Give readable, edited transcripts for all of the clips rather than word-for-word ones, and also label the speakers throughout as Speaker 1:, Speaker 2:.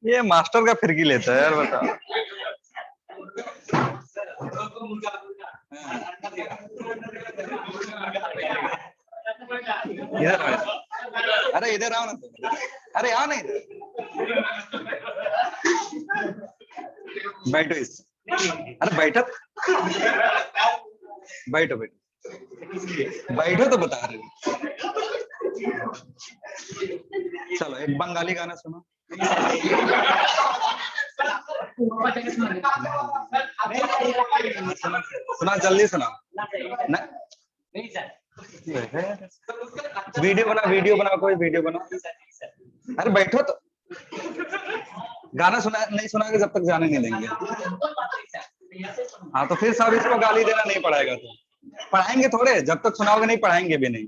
Speaker 1: ये मास्टर का फिरकी लेता है यार, बताओ। इधर आओ, अरे इधर आओ ना, अरे आओ ना इधर, बैठो इस, अरे बैठो बैठो बैठो बैठो तो बता रहे हो। चलो एक बंगाली गाना सुनो। सुना जल्दी सुना। वीडियो बना कोई वीडियो बना। अरे बैठो तो, गाना सुना नहीं सुना के जब तक जाने नहीं देंगे। हाँ तो फिर सब इसको गाली देना नहीं पड़ेगा, तो पढ़ाएंगे थोड़े, जब तक सुनाओगे नहीं पढ़ाएंगे भी नहीं।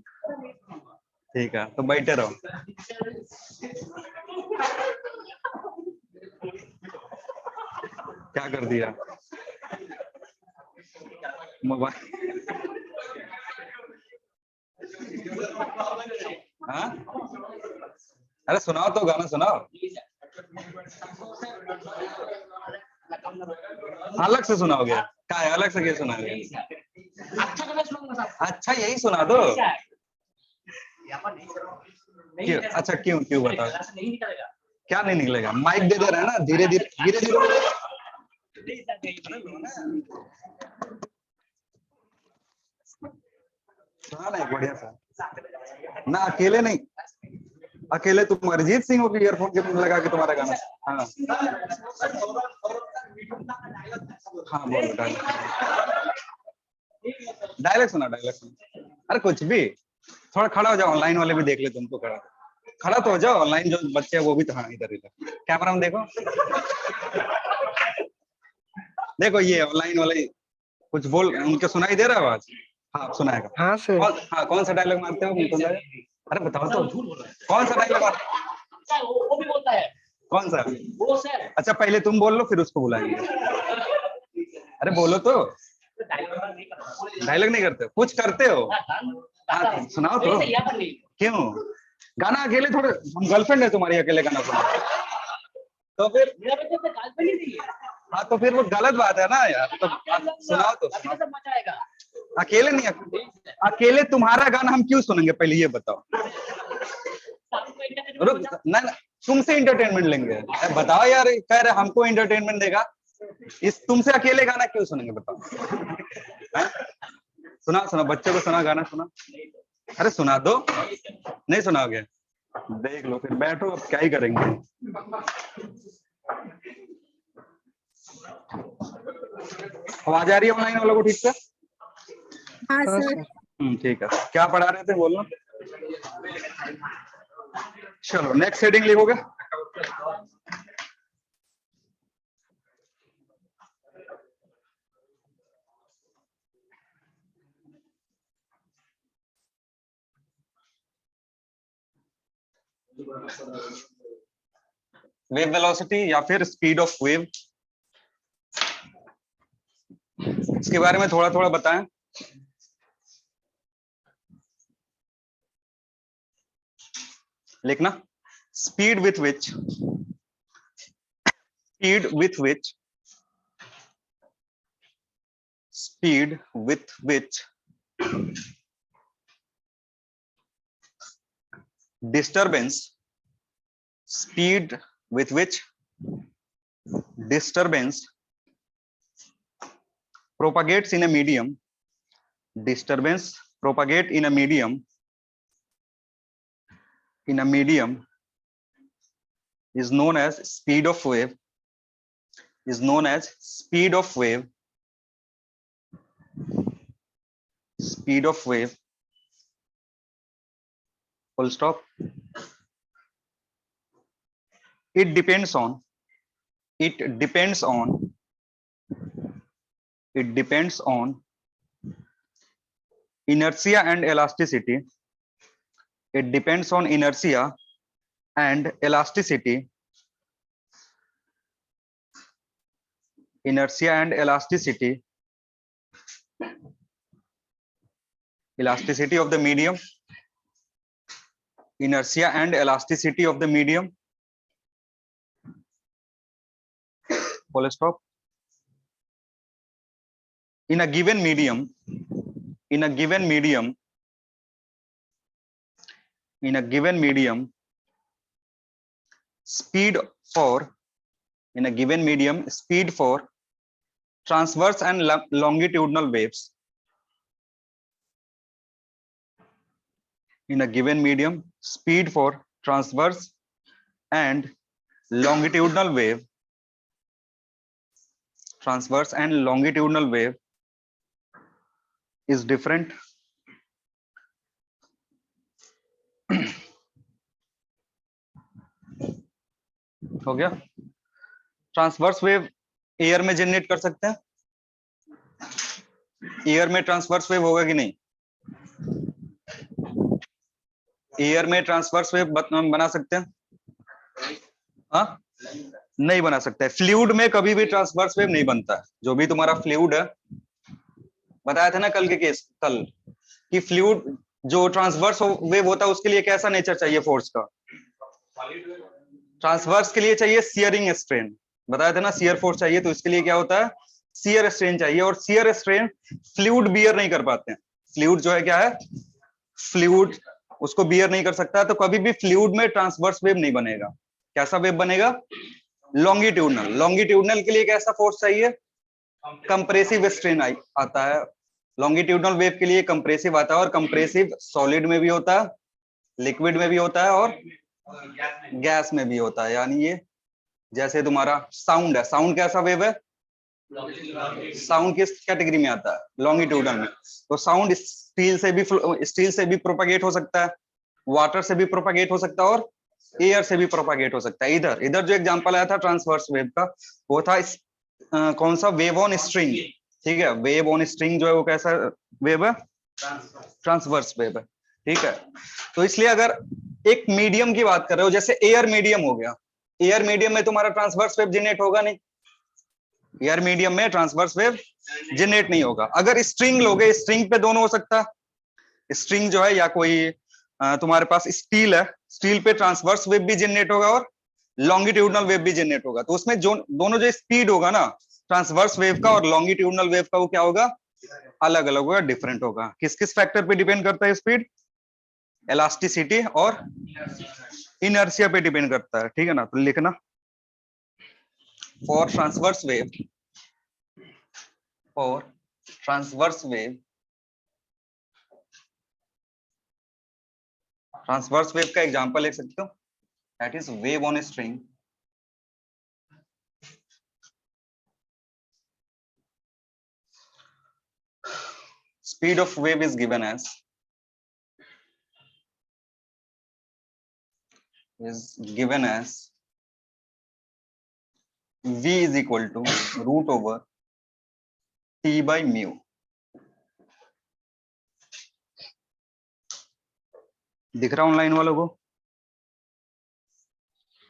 Speaker 1: ठीक है तो बैठे रहो। क्या कर दिया मोबाइल? हाँ अरे सुनाओ तो, गाना सुनाओ। अलग से सुनाओगे? क्या है अलग से क्या सुनाओगे? अच्छा यही सुना दो। क्यों? अच्छा क्यों क्यों बताओ, क्या नहीं निकलेगा? माइक दे रहा है ना, धीरे धीरे धीरे धीरे। सुना नहीं बढ़िया सा ना, अकेले नहीं, अकेले तुम अरिजीत सिंह हो कि ईयरफोन के लगा के तुम्हारा गाना? हाँ हाँ बोलो डायलॉग सुना, डायलॉग सुना। अरे कुछ भी, थोड़ा खड़ा हो जाओ, ऑनलाइन वाले भी देख ले तुमको। खड़ा खड़ा तो हो जाओ, ऑनलाइन जो बच्चे हैं वो भी तो। हाँ इधर इधर कैमरा में देखो, देखो ये ऑनलाइन वाले कुछ बोल, उनके सुनाई दे रहा है आवाज? हाँ सुनाएगा।
Speaker 2: हाँ सर।
Speaker 1: हाँ कौन सा डायलॉग मारते हो तुम? अरे बताओ तो, कौन सा डायलॉग?
Speaker 3: वो भी बोलता है।
Speaker 1: कौन सा?
Speaker 3: वो सर।
Speaker 1: अच्छा पहले तुम बोल लो फिर उसको बुलाएंगे। अरे बोलो तो। डायलॉग नहीं करते, कुछ करते हो? हाँ सुनाओ तो। क्यों? गाना अकेले थोड़े, हम गर्लफ्रेंड है तुम्हारी, अकेले गाना सुना तो फिर? हाँ तो फिर वो गलत बात है ना यार। तो सुनाओ तो, सुनाओ। अकेले नहीं, अकेले तुम्हारा गाना हम क्यों सुनेंगे पहले ये बताओ। रुक ना, तुमसे इंटरटेनमेंट लेंगे? बताओ यार, कह रहे हमको इंटरटेनमेंट देगा, इस तुमसे अकेले गाना क्यों सुनेंगे बताओ? सुना सुना, बच्चे को सुना, गाना सुना। अरे सुना दो। नहीं सुनाओगे? देख लो फिर, बैठो अब क्या ही करेंगे। आवाज आ रही है ऑनलाइन वालों को ठीक से?
Speaker 4: हाँ सर।
Speaker 1: ठीक है। क्या पढ़ा रहे थे बोलना? चलो नेक्स्ट हेडिंग लिखोगे। वेव वेलोसिटी या फिर स्पीड ऑफ वेव, इसके बारे में थोड़ा थोड़ा बताएं। लिखना, speed with which, speed with which, speed with which disturbance, speed with which disturbance propagates in a medium, disturbance propagate in a medium, is known as speed of wave, is known as speed of wave, speed of wave, full stop. It depends on, it depends on, it depends on inertia and elasticity, it depends on inertia and elasticity, inertia and elasticity, elasticity of the medium, inertia and elasticity of the medium, full stop. In a given medium, in a given medium, in a given medium, speed for, in a given medium, speed for transverse and longitudinal waves, in a given medium, speed for transverse and longitudinal wave, transverse and longitudinal wave is different. हो गया? Transverse wave air में generate कर सकते हैं, air में transverse wave होगा कि नहीं? एयर में ट्रांसवर्स वेव बना सकते हैं? हाँ नहीं बना सकते। फ्लूइड में कभी भी ट्रांसवर्स वेव नहीं बनता है। जो भी तुम्हारा फ्लूइड है, बताया था ना कल के केस, कल कि फ्लूइड जो ट्रांसवर्स वेव होता है उसके लिए कैसा नेचर चाहिए फोर्स का? ट्रांसवर्स के लिए चाहिए सियरिंग स्ट्रेन, बताया था ना, सियर फोर्स चाहिए, तो इसके लिए क्या होता है? सियर स्ट्रेन चाहिए। और सियर स्ट्रेन फ्लूइड बियर नहीं कर पाते हैं। फ्लूइड जो है क्या है? फ्लूइड उसको बियर नहीं कर सकता, तो कभी भी फ्लूइड में ट्रांसवर्स वेव नहीं बनेगा। कैसा वेव बनेगा? लॉन्गिट्यूडनल। लॉन्गिट्यूडनल के लिए कैसा फोर्स चाहिए? कंप्रेसिव स्ट्रेन आता है। लॉन्गिट्यूडनल वेव के लिए कंप्रेसिव आता है, और कंप्रेसिव सॉलिड में भी होता है, लिक्विड में भी होता है, और गैस में भी होता है। यानी ये जैसे तुम्हारा साउंड है, साउंड कैसा वेव है? साउंड किस कैटेगरी में आता है? लॉन्गिट्यूडनल में। तो साउंड स्टील से भी प्रोपागेट हो सकता है, वाटर से भी प्रोपागेट हो सकता है, और एयर से भी प्रोपागेट हो सकता है। इधर जो एग्जांपल आया था ट्रांसवर्स वेव का, वो था कौन सा? Wave on string. ठीक है, वेव ऑन स्ट्रिंग जो है वो कैसा वेव है? ट्रांसवर्स वेव है। ठीक है, तो इसलिए अगर एक मीडियम की बात कर रहे हो, जैसे एयर मीडियम हो गया, एयर मीडियम में तुम्हारा ट्रांसवर्स वेव जनरेट होगा नहीं, एयर मीडियम में ट्रांसवर्स वेव जनरेट नहीं होगा। अगर स्ट्रिंग लोगे, स्ट्रिंग पे दोनों हो सकता है। स्ट्रिंग जो है, या कोई तुम्हारे पास स्टील है, स्टील पे ट्रांसवर्स वेव भी जनरेट होगा और लॉन्गिट्यूडनल वेव भी जनरेट होगा। तो उसमें जो दोनों जो स्पीड होगा ना, ट्रांसवर्स वेव का और लॉन्गिट्यूडनल वेव का, वो क्या होगा? अलग अलग होगा, डिफरेंट होगा। किस किस फैक्टर पे डिपेंड करता है स्पीड? इलास्टिसिटी और इनर्शिया पे डिपेंड करता है। ठीक है ना, तो लिखना for transverse wave, for transverse wave, transverse wave का एग्जांपल लिख सकते हो, that is wave on string. Speed of wave is given as v is equal to root over t by mu। दिख रहा ऑनलाइन वालों को?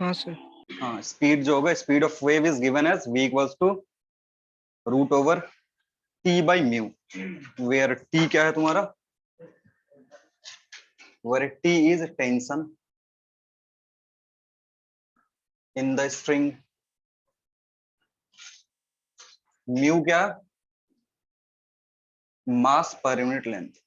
Speaker 4: हाँ सर।
Speaker 1: हाँ, स्पीड जो होगा, speed of wave is given as v equals to root over t by mu, where t क्या है तुम्हारा? where t is tension in the string, mu क्या? mass per unit length।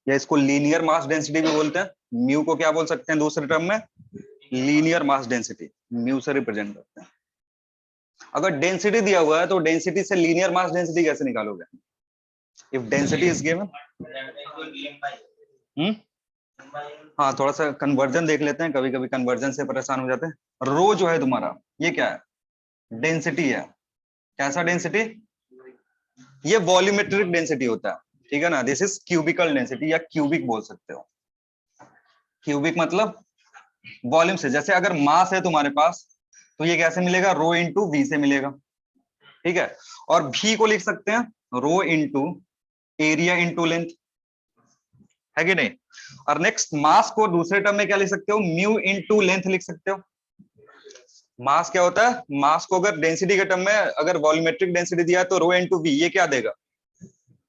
Speaker 1: या इसको लीनियर मास डेंसिटी भी बोलते हैं। Mu को क्या बोल सकते हैं दूसरे टर्म में? लीनियर मास डेंसिटी, म्यू से रिप्रेजेंट करते हैं। अगर डेंसिटी दिया हुआ है तो डेंसिटी से लीनियर मास डेंसिटी कैसे निकालोगे? इफ डेंसिटी इज गिवन, हाँ थोड़ा सा कन्वर्जन देख लेते हैं, कभी कभी कन्वर्जन से परेशान हो जाते हैं। रो जो है तुम्हारा, ये क्या है? डेंसिटी है। कैसा डेंसिटी? ये वॉल्यूमेट्रिक डेंसिटी होता है। ठीक है ना, दिस इज क्यूबिकल डेंसिटी, या क्यूबिक बोल सकते हो। क्यूबिक मतलब वॉल्यूम से। जैसे अगर मास है तुम्हारे पास, तो ये कैसे मिलेगा? रो इंटू वी से मिलेगा। ठीक है, और भी को लिख सकते हैं rho into area into length, है कि नहीं? और नेक्स्ट मास को दूसरे टर्म में क्या लिख सकते हो? म्यू इंटू लेंथ लिख सकते हो। मास क्या होता है? मास को अगर डेंसिटी के टर्म में, अगर वॉल्यूमेट्रिक डेंसिटी दिया है तो रो इंटू वी, ये क्या देगा?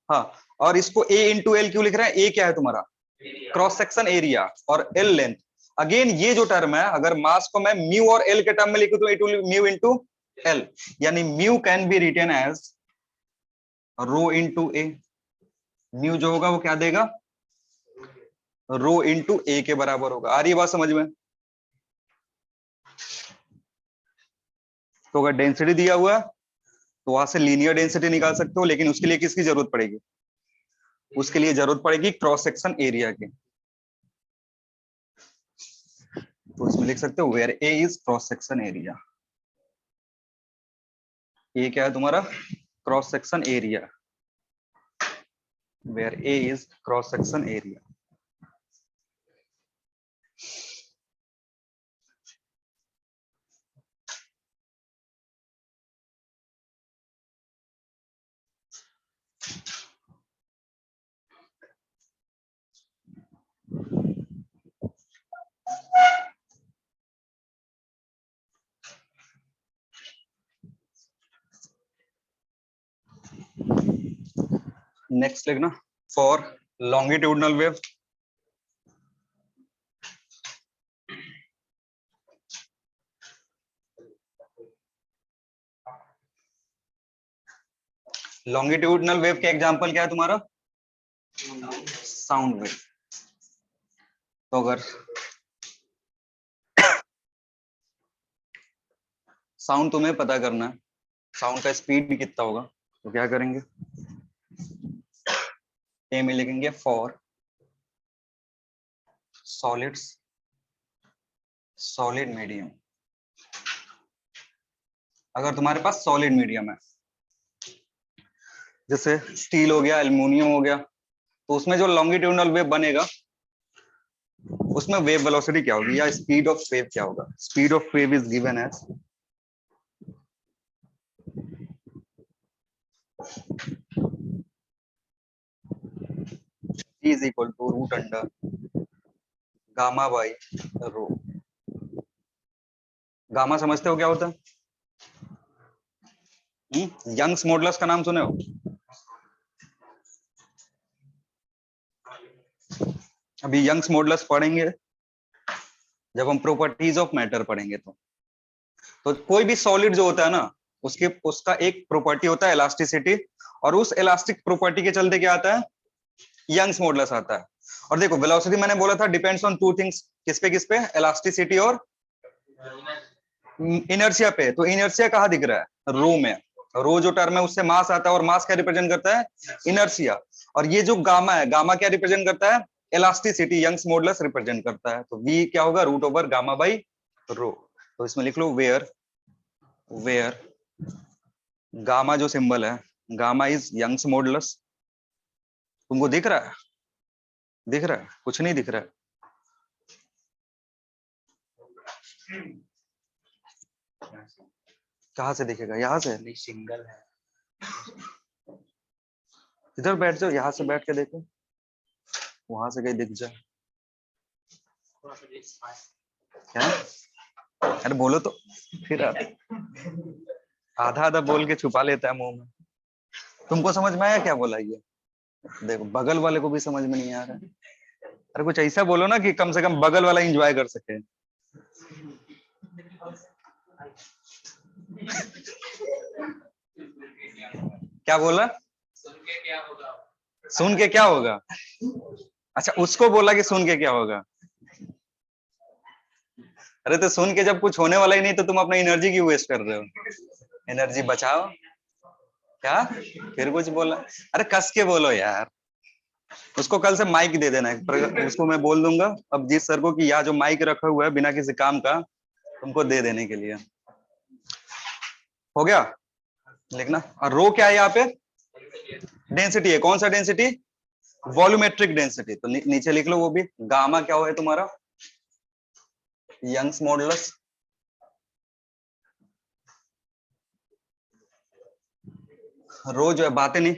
Speaker 1: हाँ, और इसको ए इंटू एल क्यों लिख रहे हैं? ए क्या है तुम्हारा? क्रॉस सेक्शन एरिया, और एल लेंथ। अगेन ये जो टर्म है, अगर मास को मैं म्यू और एल के टर्म में लिखूं तो it will mu into L, यानी mu can be written as rho into A. Mu जो होगा वो क्या देगा? रो इंटू ए के बराबर होगा। आ रही है बात समझ में? तो अगर डेंसिटी दिया हुआ है तो वहां से लीनियर डेंसिटी निकाल सकते हो, लेकिन उसके लिए किसकी जरूरत पड़ेगी? उसके लिए जरूरत पड़ेगी क्रॉस सेक्शन एरिया की। तो इसमें लिख सकते हो where A is cross section area. ये क्या है तुम्हारा? Cross section area, where A is cross section area. Next लिखना for longitudinal wave, longitudinal wave का एग्जांपल क्या है तुम्हारा? Sound wave. तो अगर साउंड तुम्हें पता करना है, साउंड का स्पीड कितना होगा, तो क्या करेंगे, ए में लिखेंगे फॉर सॉलिड्स सॉलिड मीडियम। अगर तुम्हारे पास सॉलिड मीडियम है, जैसे स्टील हो गया, एल्युमिनियम हो गया, तो उसमें जो लॉन्गिट्यूडनल वेव बनेगा उसमें वेव वेलोसिटी क्या होगी या स्पीड ऑफ वेव क्या होगा? Speed of wave is given as G is equal to root under gamma by rho. Gamma समझते हो क्या होता है? यंग्स मॉडुलस का नाम सुने हो? अभी यंग्स मॉडुलस पढ़ेंगे जब हम प्रॉपर्टीज ऑफ मैटर पढ़ेंगे। तो कोई भी सॉलिड जो होता है ना, उसका एक प्रॉपर्टी होता है इलास्टिसिटी, और उस इलास्टिक प्रॉपर्टी के चलते क्या आता है, यंग्स मॉडुलस आता है। और देखो वेलोसिटी मैंने बोला था डिपेंड्स ऑन टू थिंग्स, किस पे, इलास्टिसिटी और इनर्शिया पे। तो इनर्शिया कहाँ दिख रहा है? रो में। रो जो टर्म है उससे मास आता है, और मास क्या रिप्रेजेंट करता है? इनर्शिया। और ये जो गामा है, गामा क्या रिप्रेजेंट करता है? इलास्टिसिटी। यंग्स मॉडुलस रिप्रेजेंट करता है। तो वी क्या होगा? Root over gamma by rho. तो इसमें लिख लो वेयर गामा जो सिंबल है, गामा इज यंग्स मॉडुलस। तुमको दिख रहा है? दिख रहा है? कुछ नहीं दिख रहा है। कहां से दिखेगा? यहाँ से?
Speaker 3: नहीं सिंगल है।
Speaker 1: इधर बैठ जाओ, यहाँ से बैठ के देखो, वहां से कहीं दिख जाए क्या? अरे बोलो तो। फिर आधा आधा बोल के छुपा लेता है मुंह में। तुमको समझ में आया क्या बोला ये? देखो बगल वाले को भी समझ में नहीं आ रहा है। अरे कुछ ऐसा बोलो ना कि कम से कम बगल वाला एंजॉय कर सके। क्या बोला? सुन के क्या होगा? अच्छा, उसको बोला कि सुन के क्या होगा? अरे तो सुन के जब कुछ होने वाला ही नहीं तो तुम अपना एनर्जी क्यों वेस्ट कर रहे हो? एनर्जी बचाओ। क्या फिर कुछ बोला? अरे कस के बोलो यार। उसको कल से माइक दे देना है, उसको मैं बोल दूंगा अब जिस सर को कि यहाँ जो माइक रखा हुआ है बिना किसी काम का, तुमको दे देने के लिए। हो गया? लिखना। और रो क्या है यहाँ पे? डेंसिटी है। कौन सा डेंसिटी? Volumetric density. तो नीचे लिख लो वो भी। गामा क्या है तुम्हारा? Young's modulus. रो जो है बातें नहीं।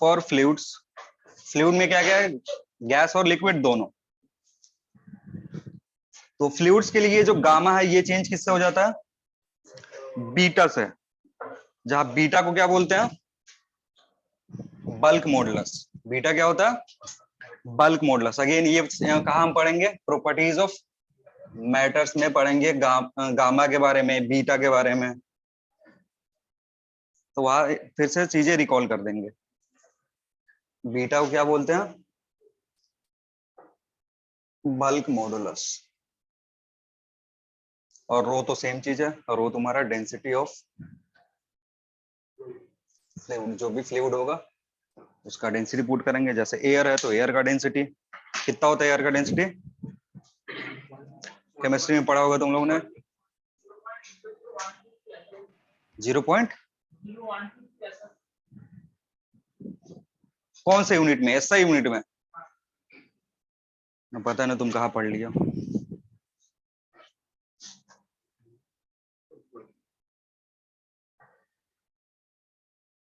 Speaker 1: फॉर फ्लूइड्स, फ्लूइड में क्या क्या है? गैस और लिक्विड दोनों। तो फ्लूइड्स के लिए जो गामा है ये चेंज किससे हो जाता है? बीटा से। जहां बीटा को क्या बोलते हैं? Bulk modulus. बीटा क्या होता है? Bulk modulus. अगेन ये कहा हम पढ़ेंगे? प्रॉपर्टीज ऑफ मैटर्स में पढ़ेंगे गामा के बारे में, बीटा के बारे में। तो वहां फिर से चीजें रिकॉल कर देंगे। बीटा को क्या बोलते हैं? Bulk modulus. और रो तो सेम चीज है। रो तुम्हारा डेंसिटी ऑफ फ्लूइड। जो भी फ्लूइड होगा उसका डेंसिटी पुट करेंगे। जैसे एयर है तो एयर का डेंसिटी कितना होता है? एयर का डेंसिटी केमिस्ट्री में पढ़ा होगा तुम लोगों ने। 0. कौन से यूनिट में? ऐसा यूनिट में? पता नहीं तुम कहाँ पढ़ लिया।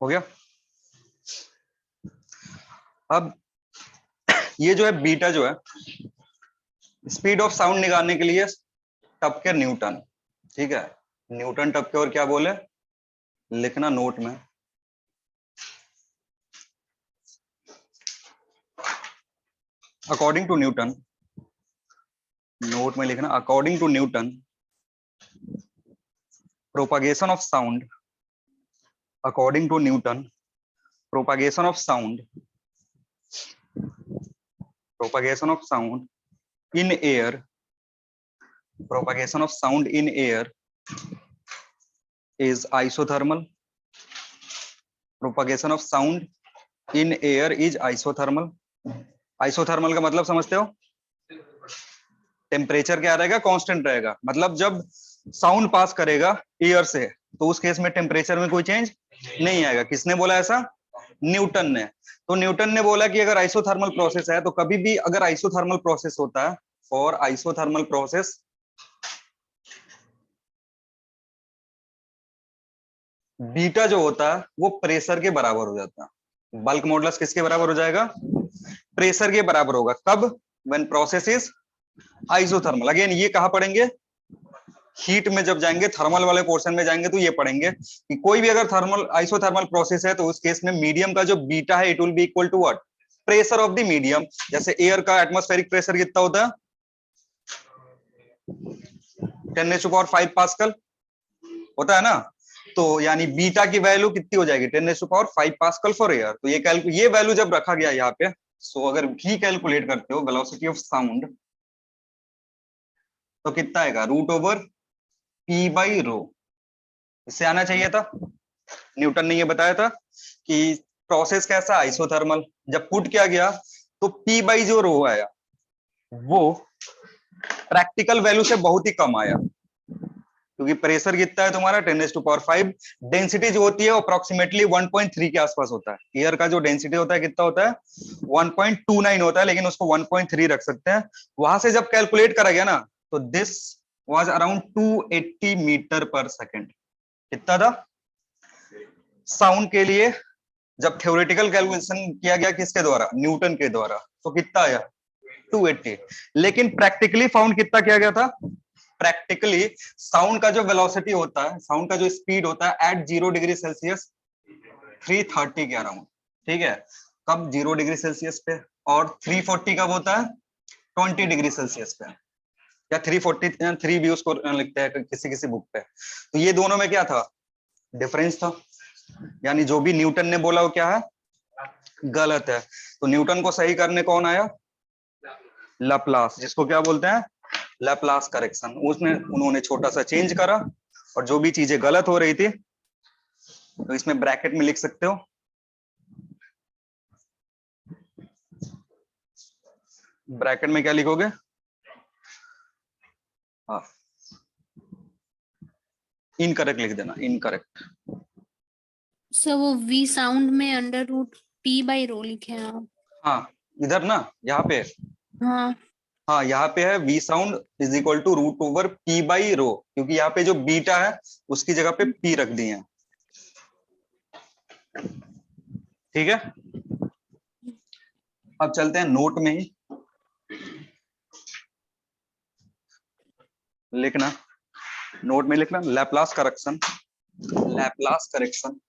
Speaker 1: हो गया? अब ये जो है बीटा जो है स्पीड ऑफ साउंड निकालने के लिए टपके न्यूटन, ठीक है, न्यूटन टपके और क्या बोले लिखना नोट में, अकॉर्डिंग टू न्यूटन, नोट में लिखना according to Newton propagation of sound, according to Newton propagation of sound, propagation of sound in air, propagation of sound in air is isothermal, propagation of sound in air is isothermal, isothermal का मतलब समझते हो, temperature क्या रहेगा constant रहेगा, मतलब जब sound पास करेगा एयर से तो उस केस में टेम्परेचर में कोई चेंज नहीं आएगा। किसने बोला ऐसा? न्यूटन ने। तो न्यूटन ने बोला कि अगर आइसोथर्मल प्रोसेस है तो कभी भी अगर आइसोथर्मल प्रोसेस होता है, फॉर आइसोथर्मल प्रोसेस बीटा जो होता है वो प्रेशर के बराबर हो जाता है। बल्क मॉडुलस किसके बराबर हो जाएगा? प्रेशर के बराबर होगा। कब? When process is isothermal. Again ये कहां पढ़ेंगे? हीट में जब जाएंगे, थर्मल वाले पोर्शन में जाएंगे तो ये पढ़ेंगे कि कोई भी अगर थर्मल आइसोथर्मल प्रोसेस है तो उस केस में मीडियम का जो बीटा है it will be equal to what? Pressure of the medium. जैसे एयर का एटमॉस्फेरिक प्रेशर कितना होता है? 10⁵ पास्कल होता है ना, तो यानी बीटा की वैल्यू कितनी हो जाएगी? 10⁵ पास्कल फॉर एयर। तो ये वैल्यू जब रखा गया यहाँ पे, सो अगर भी कैलकुलेट करते हो वेलोसिटी ऑफ साउंड तो कितना आएगा? √P/ρ। इससे आना चाहिए था। न्यूटन ने ये बताया था कि प्रोसेस कैसा? आइसोथर्मल। जब पुट किया गया तो P/ρ आया, वो प्रैक्टिकल वैल्यू से बहुत ही कम आया, क्योंकि प्रेशर कितना है तुम्हारा? 10⁵. डेंसिटी जो होती है अप्रोक्सीमेटली 1.3 के आसपास होता है। एयर का जो डेंसिटी होता है कितना होता है? 1.29 होता है, लेकिन उसको 1.3 रख सकते हैं। वहां से जब कैलकुलेट करा गया ना तो दिस वाज अराउंड 280 मीटर पर सेकेंड। कितना था? साउंड के लिए जब थ्योरेटिकल कैलकुलेशन किया गया किसके द्वारा? न्यूटन के द्वारा। तो कितना आया? 280। लेकिन प्रैक्टिकली फाउंड कितना किया गया था? प्रैक्टिकली साउंड का जो वेलोसिटी होता है, साउंड का जो स्पीड होता है एट 0°C 330 के अराउंड, ठीक है। कब? 0°C पे। और 340 कब होता है? 20°C पे, या 343 भी उसको लिखते हैं किसी किसी बुक पे। तो ये दोनों में क्या था? डिफरेंस था। यानी जो भी न्यूटन ने बोला वो क्या है? गलत है। तो न्यूटन को सही करने कौन आया? लैप्लास, जिसको क्या बोलते हैं? Laplace correction. उन्होंने छोटा सा चेंज करा और जो भी चीजें गलत हो रही थी तो इसमें ब्रैकेट में लिख सकते हो। ब्रैकेट में क्या लिखोगे? हाँ, इनकरेक्ट लिख देना, इनकरेक्ट।
Speaker 4: सर वो वी साउंड में √P/ρ लिखे हैं आप।
Speaker 1: हाँ, इधर ना, यहाँ पे।
Speaker 4: हाँ
Speaker 1: हाँ, यहाँ पे है v sound is equal to √P/ρ, क्योंकि यहाँ पे जो बीटा है उसकी जगह पे P रख दिए हैं, ठीक है। अब चलते हैं नोट में ही लिखना, नोट में लिखना लैप्लास करेक्शन, लैप्लास करेक्शन।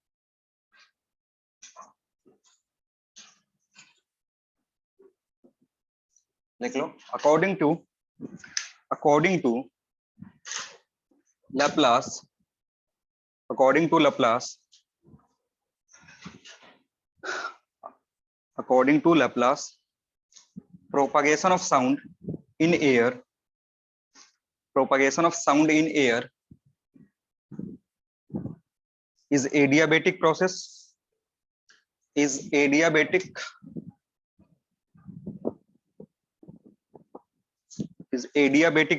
Speaker 1: लिख लो according to Laplace, according to Laplace propagation of sound in air is adiabatic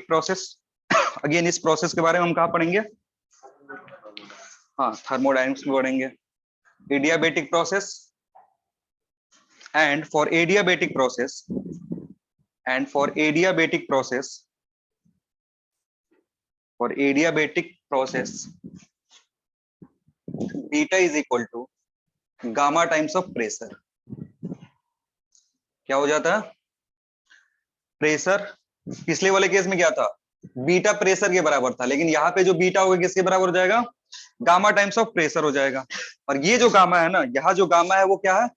Speaker 1: process, again इस प्रोसेस के बारे में हम कहाँ पढ़ेंगे? हाँ, थर्मोडायनेमिक्स में पढ़ेंगे। adiabatic process, and for adiabatic process beta is equal to gamma times of pressure। क्या हो जाता है? प्रेशर पिछले वाले केस में क्या था, बीटा प्रेशर के बराबर था, लेकिन यहाँ पे जो बीटा होगा किसके बराबर हो जाएगा, गामा टाइम्स ऑफ प्रेशर हो जाएगा। और ये जो गामा है ना, यहाँ जो गामा है वो क्या है,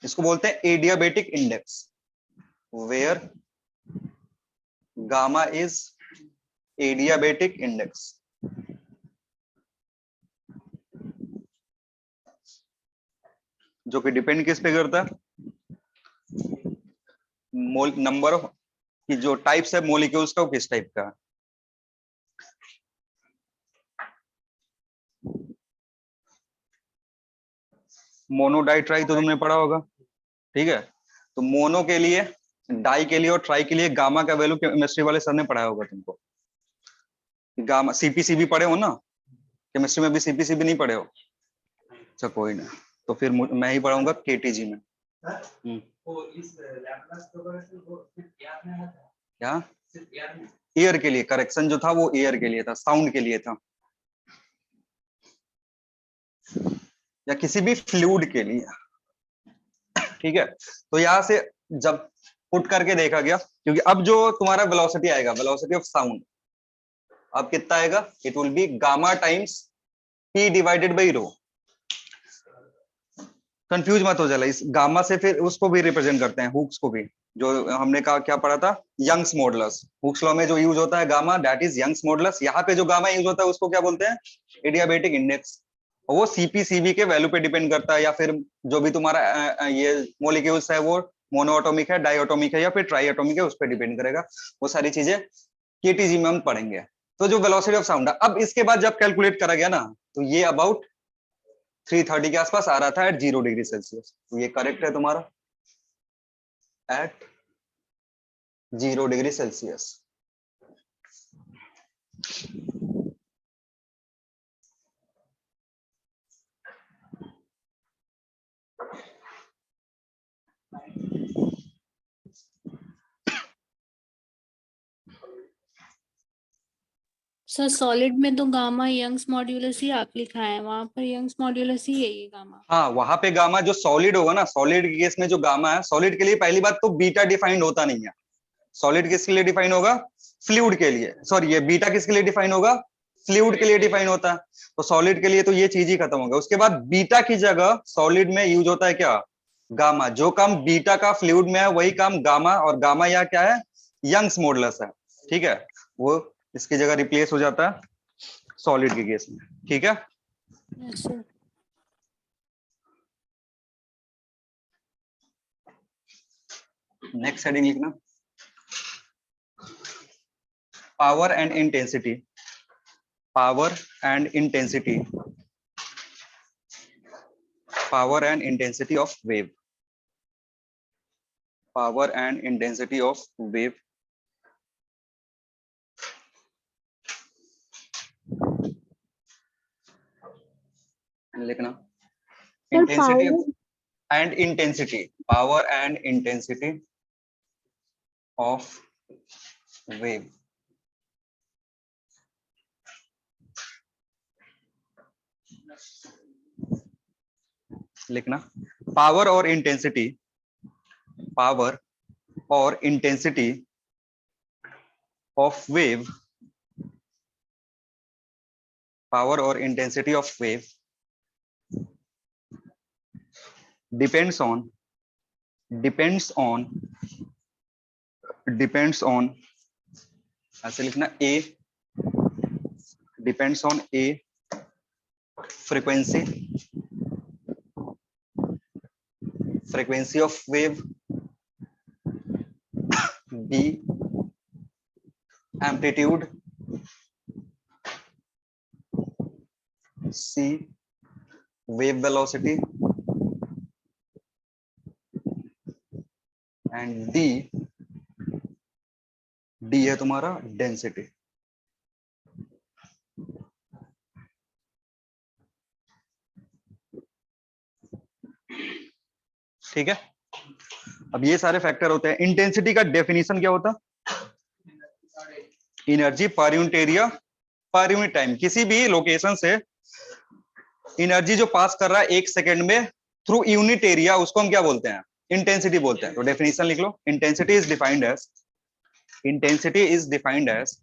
Speaker 1: इसको बोलते हैं adiabatic index, where gamma is adiabatic index. जो कि डिपेंड किस पे करता है, मोल नंबर ऑफ, कि जो टाइप्स है मॉलिक्यूल्स का वो किस टाइप का है। मोनो डाई ट्राई तो तुमने पढ़ा होगा, ठीक है। तो मोनो के लिए, डाई के लिए और ट्राई के लिए गामा का वैल्यू केमिस्ट्री वाले सर ने पढ़ाया होगा तुमको। गामा सीपीसीबी पढ़े हो ना, केमिस्ट्री में भी सीपीसीबी नहीं पढ़े हो, अच्छा कोई ना, तो फिर मैं ही पढ़ाऊंगा केटीजी में। क्या ईयर के लिए करेक्शन जो था वो ईयर के लिए था, साउंड के लिए था, या किसी भी फ्लूइड के लिए, ठीक है। तो यहां से जब पुट करके देखा गया, क्योंकि अब जो तुम्हारा वेलोसिटी आएगा, वेलोसिटी ऑफ साउंड, अब कितना आएगा, it will B gamma times P divided by rho. Confuse मत हो जाना, इस गामा से फिर उसको भी रिप्रेजेंट करते हैं, हुक्स को भी, जो हमने कहा क्या पढ़ा था, यंग्स मॉडुलस। हुक्स लॉ में जो यूज होता है gamma, that is Young's modulus. यहाँ पे जो गामा यूज होता है उसको क्या बोलते हैं, एडियाबेटिक इंडेक्स। वो सीपीसीबी के वैल्यू पे डिपेंड करता है, या फिर जो भी तुम्हारा ये मॉलिक्यूल्स है वो मोनोएटॉमिक है, डाइएटॉमिक है, या फिर ट्राइएटॉमिक है, उस पर डिपेंड करेगा। वो सारी चीजें केटीजी में हम पढ़ेंगे। तो जो वेलोसिटी ऑफ साउंड है, अब इसके बाद जब कैलकुलेट करा गया ना, तो ये अबाउट 330 के आसपास आ रहा था एट 0 डिग्री सेल्सियस। तो ये करेक्ट है तुम्हारा, at 0 degree Celsius.
Speaker 4: Sir solid में तो गामा यंग्स मॉड्यूलस ही आप लिखा है, वहां पर यंग्स मॉड्यूलस ही है ये गामा।
Speaker 1: हाँ, वहां पे गामा जो सॉलिड होगा ना, सॉलिड के केस में जो गामा है, सॉलिड के लिए पहली बात तो बीटा डिफाइंड होता नहीं है। सॉलिड किसके लिए डिफाइन होगा, फ्लूइड के लिए, सॉरी ये बीटा किसके लिए डिफाइन होगा, फ्लूइड के लिए डिफाइन होता है। तो सॉलिड के लिए तो ये चीज ही खत्म होगा। उसके बाद बीटा की जगह सॉलिड में यूज होता है क्या, गामा। जो काम बीटा का फ्लूइड में है वही काम गामा, और गामा यहाँ क्या है, यंग्स मॉडुलस है, ठीक है। वो इसकी जगह रिप्लेस हो जाता है सॉलिड के केस में, ठीक है।
Speaker 4: Yes sir.
Speaker 1: नेक्स्ट हेडिंग लिखना, power and intensity, power and intensity, power and intensity of wave, power and intensity of wave. लिखना intensity and intensity, power and intensity of wave. लिखना पावर और intensity, power और intensity of wave, power और intensity of wave depends on ऐसे लिखना, a depends on a frequency of wave, b amplitude, c wave velocity, and D है तुम्हारा density. ठीक है, अब ये सारे फैक्टर होते हैं। इंटेंसिटी का डेफिनेशन क्या होता, energy per unit area per unit time. किसी भी लोकेशन से एनर्जी जो पास कर रहा है एक सेकेंड में थ्रू यूनिट एरिया, उसको हम क्या बोलते हैं, इंटेंसिटी बोलते हैं। तो डेफिनेशन लिख लो, intensity is defined as intensity is defined as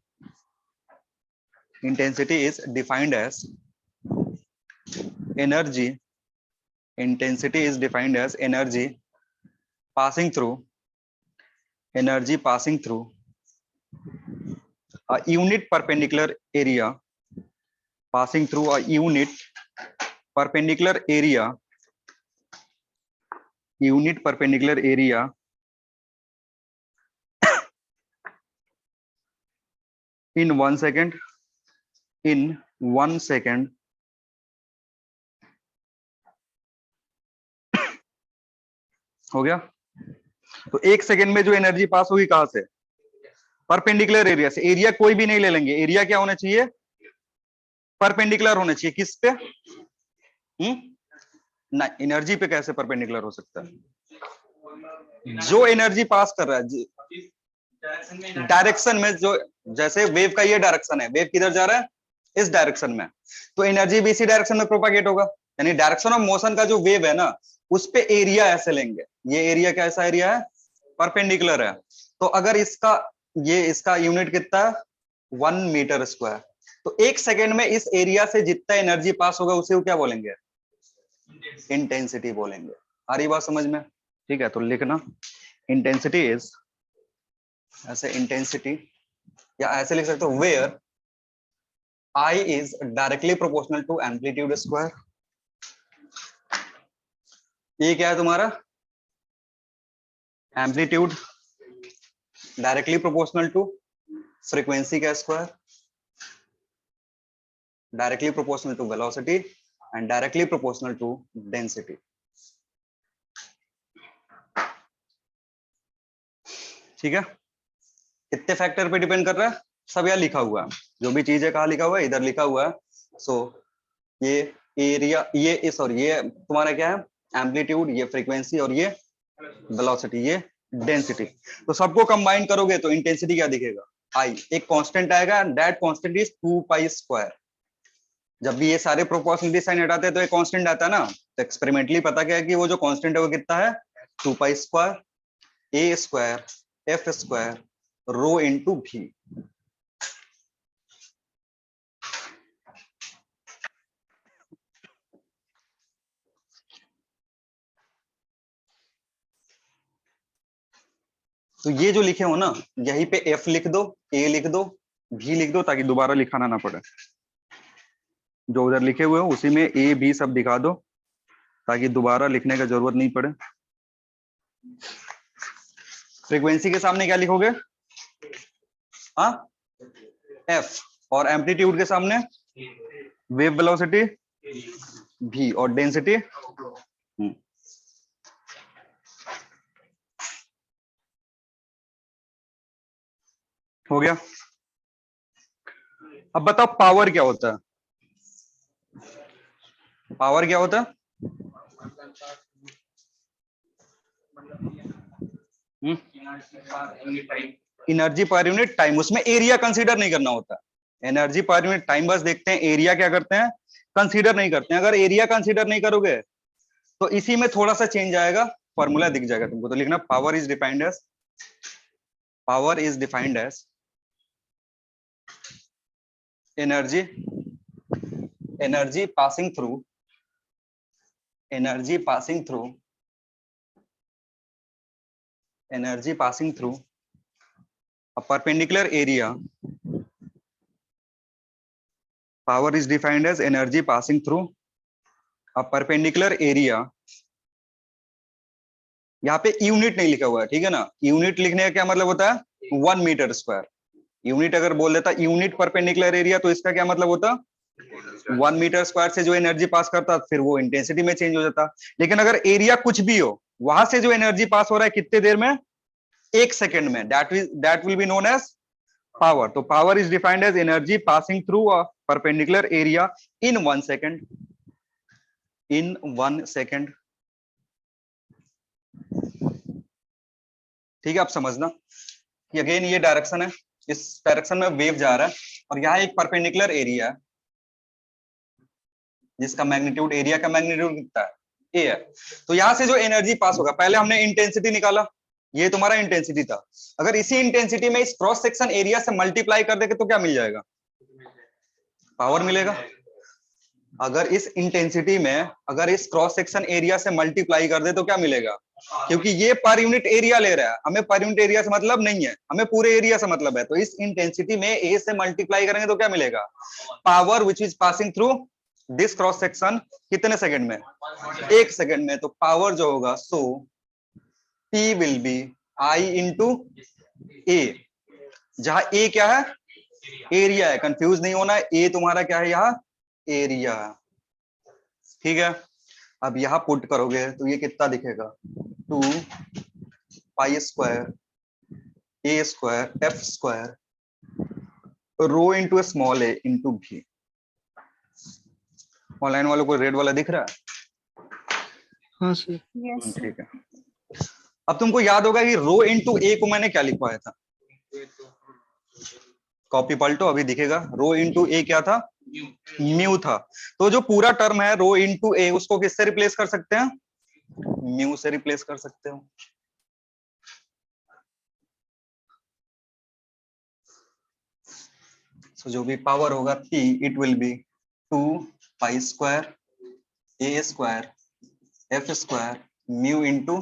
Speaker 1: energy. Intensity is defined as energy passing through a unit perpendicular area, passing through a unit perpendicular area in 1 second, हो गया। तो 1 सेकंड में जो एनर्जी पास होगी कहां से, परपेंडिकुलर एरिया से। Area कोई भी नहीं ले लेंगे, एरिया क्या होना चाहिए, परपेंडिकुलर होना चाहिए। किस पे, ना एनर्जी पे कैसे परपेंडिकुलर हो सकता है, जो एनर्जी पास कर रहा है डायरेक्शन में, जो जैसे वेव का ये डायरेक्शन है, वेव किधर जा रहा है, इस डायरेक्शन में, तो एनर्जी भी इसी डायरेक्शन में प्रोपागेट होगा। यानी डायरेक्शन ऑफ मोशन का जो वेव है ना, उस पे एरिया ऐसे लेंगे। ये एरिया कैसा एरिया है, परपेंडिकुलर है। तो अगर इसका यूनिट कितना है, 1 मीटर स्क्वायर। तो 1 सेकेंड में इस एरिया से जितना एनर्जी पास होगा उसे क्या बोलेंगे, इंटेंसिटी बोलेंगे। आ रही बात समझ में, ठीक है। तो लिखना इंटेंसिटी इज, ऐसे इंटेंसिटी, या ऐसे लिख सकते हो, where I is directly proportional to amplitude square। ये क्या है तुम्हारा, amplitude directly proportional to frequency का square, directly proportional to velocity and directly proportional to density. ठीक है, कितने फैक्टर पे डिपेंड कर रहा है, सब यहाँ लिखा हुआ है। जो भी चीज है कहाँ लिखा हुआ है, इधर लिखा हुआ है। सो ये एरिया, ये सॉरी, ये तुम्हारा क्या है, एम्पलीट्यूड, ये फ्रीक्वेंसी, और ये वेलोसिटी, ये डेंसिटी। तो सबको कंबाइन करोगे तो इंटेंसिटी क्या दिखेगा, आई। एक कांस्टेंट आएगा, that constant is 2 pi square. जब भी ये सारे प्रोपोर्शनलिटी साइन हटाते हैं तो एक कांस्टेंट आता है ना, तो एक्सपेरिमेंटली पता क्या है कि वो जो कांस्टेंट है वो कितना है, 2 pi square A square F square rho into भी। तो ये जो लिखे हो ना, यहीं पे एफ लिख दो, ए लिख दो, भी लिख दो, ताकि दोबारा लिखाना ना पड़े। जो उधर लिखे हुए हो उसी में ए बी सब दिखा दो, ताकि दोबारा लिखने का जरूरत नहीं पड़े। फ्रीक्वेंसी के सामने क्या लिखोगे, हाँ, एफ, और एम्पलीट्यूड के सामने वेव वेलोसिटी भी, और डेंसिटी हो गया। अब बताओ पावर क्या होता है, पावर क्या होता है, एनर्जी पर यूनिट टाइम। उसमें एरिया कंसीडर नहीं करना होता, एनर्जी पर यूनिट टाइम बस देखते हैं, एरिया क्या करते हैं, कंसीडर नहीं करते हैं। अगर एरिया कंसीडर नहीं करोगे तो इसी में थोड़ा सा चेंज आएगा, फॉर्मूला दिख जाएगा तुमको। तो लिखना power is defined as energy passing through a perpendicular area. Power is defined as energy passing through a perpendicular area. यहाँ पे यूनिट नहीं लिखा हुआ है, ठीक है ना। यूनिट लिखने का क्या मतलब होता है, 1 मीटर स्क्वायर। यूनिट अगर बोल देता यूनिट परपेंडिकुलर एरिया, तो इसका क्या मतलब होता, 1 मीटर स्क्वायर से जो एनर्जी पास करता फिर वो इंटेंसिटी में चेंज हो जाता। लेकिन अगर एरिया कुछ भी हो, वहां से जो एनर्जी पास हो रहा है कितने देर में, 1 सेकेंड में, that will be known as power. तो power is defined as energy passing through a perpendicular area in 1 second, ठीक है। आप समझना कि अगेन ये डायरेक्शन है, इस डायरेक्शन में वेव जा रहा है, और यहाँ एक परपेंडिकुलर एरिया है जिसका मैग्नीट्यूड, एरिया का मैग्नीट्यूड कितना है, ए है। तो यहां से जो एनर्जी पास होगा, पहले हमने इंटेंसिटी निकाला, ये तुम्हारा इंटेंसिटी था। अगर इसी इंटेंसिटी में इस क्रॉस सेक्शन एरिया से मल्टीप्लाई कर देंगे तो क्या मिल जाएगा? पावर मिलेगा। अगर इस इंटेंसिटी में अगर इस क्रॉस सेक्शन एरिया से मल्टीप्लाई कर दे तो क्या मिलेगा? क्योंकि ये पर यूनिट एरिया ले रहा है, हमें पर यूनिट एरिया से मतलब नहीं है, हमें पूरे एरिया से मतलब है। तो इस इंटेंसिटी में ए से मल्टीप्लाई करेंगे तो क्या मिलेगा? Power which is passing through this cross section कितने सेकंड में? 1 सेकंड में। तो पावर जो होगा so P will be I into A, जहां ए क्या है? एरिया है, कंफ्यूज नहीं होना है। ए तुम्हारा क्या है यहाँ? एरिया। ठीक है, अब यहां पुट करोगे तो ये कितना दिखेगा? 2 pi square A square F square rho into small A into भी। ऑनलाइन वालों को रेड वाला दिख रहा है?
Speaker 2: हाँ सर।
Speaker 4: Yes, sir.
Speaker 1: ठीक है, अब तुमको याद होगा कि रो इंटू ए को मैंने क्या लिखवाया था? कॉपी पलटो, अभी दिखेगा। रो इंटू ए क्या था? म्यू था। तो जो पूरा टर्म है रो इंटू ए, उसको किससे रिप्लेस कर सकते हैं? म्यू से रिप्लेस कर सकते हो। तो जो भी पावर होगा P, it will be 2 pi square A square F square mu into.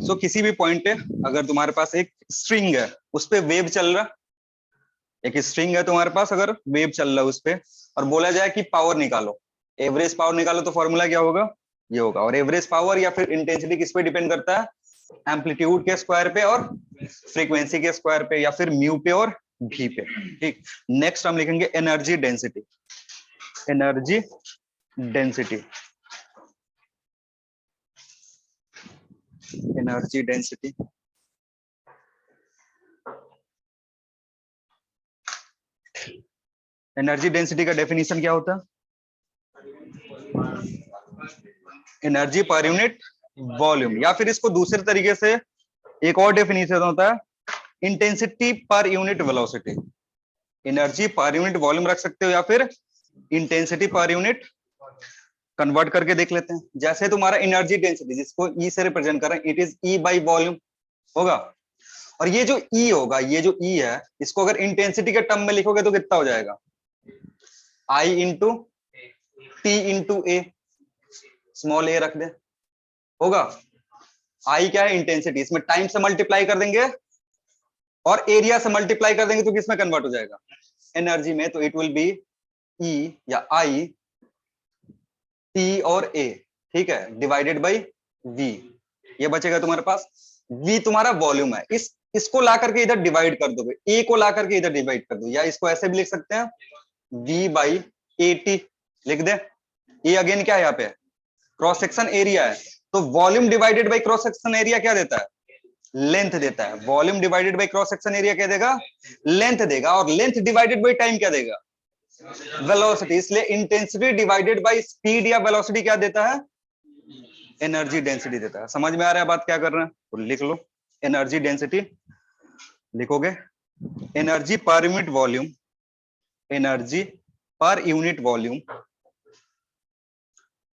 Speaker 1: So किसी भी पॉइंट पे अगर तुम्हारे पास एक स्ट्रिंग है, उस पे वेव चल रहा, एक स्ट्रिंग है तुम्हारे पास, अगर वेव चल रहा है उस पे, और बोला जाए कि पावर निकालो, एवरेज पावर निकालो, तो फॉर्मूला क्या होगा? ये होगा। और एवरेज पावर या फिर इंटेंसिटी किस पे डिपेंड करता है? एम्पलीट्यूड के स्क्वायर पे और फ्रीक्वेंसी के स्क्वायर पे, या फिर म्यू पे और भी पे। ठीक, नेक्स्ट हम लिखेंगे energy density. Energy density, energy density. Energy density का डेफिनेशन क्या होता है? एनर्जी पर यूनिट वॉल्यूम, या फिर इसको दूसरे तरीके से एक और डेफिनेशन होता है, intensity per unit velocity. Energy per unit volume रख सकते हो, या फिर इंटेंसिटी पर यूनिट कन्वर्ट करके देख लेते हैं। जैसे तुम्हारा एनर्जी डेंसिटी, जिसको ई से रिप्रेजेंट कर रहे हैं, it is E by volume होगा। और ये जो ई होगा, ये जो ई है, इसको अगर इंटेंसिटी के टर्म में लिखोगे तो कितना हो जाएगा? आई इंटू टी इंटू ए, स्मॉल ए रख दे, होगा। आई क्या है? इंटेंसिटी। इसमें टाइम से मल्टीप्लाई कर देंगे और एरिया से मल्टीप्लाई कर देंगे तो किसमें कन्वर्ट हो जाएगा? एनर्जी में। तो इट विल बी ई या आई टी और ए, ठीक है, डिवाइडेड बाई वी। ये बचेगा तुम्हारे पास। वी तुम्हारा वॉल्यूम है, इसको ला करके इधर डिवाइड कर दोगे, ए को ला करके इधर डिवाइड कर दो, या इसको ऐसे भी लिख सकते हैं, वी बाई ए टी लिख दे। ये अगेन क्या है? यहाँ पे क्रॉस सेक्शन एरिया है, तो volume divided by cross section area क्या देता है? लेंथ देता है। Volume divided by cross section area क्या देगा? लेंथ देगा। और लेंथ डिवाइडेड बाई टाइम क्या देगा? वेलोसिटी। इसलिए इंटेंसिटी डिवाइडेड बाय स्पीड या वेलोसिटी क्या देता है? एनर्जी डेंसिटी देता है। समझ में आ रहा है बात क्या कर रहे हैं? तो लिख लो, एनर्जी डेंसिटी लिखोगे, energy per unit volume, energy per unit volume,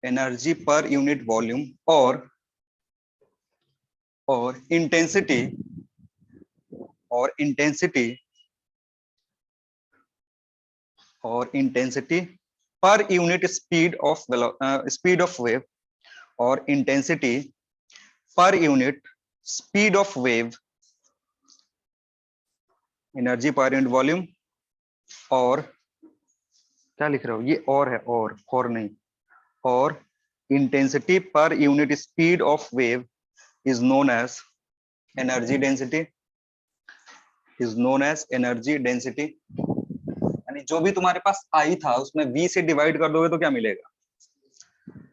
Speaker 1: energy per unit volume और इंटेंसिटी, और intensity per unit speed of wave, और intensity per unit speed of wave, energy per unit volume, और क्या लिख रहा हूं? ये और है, और नहीं, और intensity per unit speed of wave is known as energy density, is known as energy density. यानी जो भी तुम्हारे पास आई था उसमें v से डिवाइड कर दोगे तो क्या मिलेगा?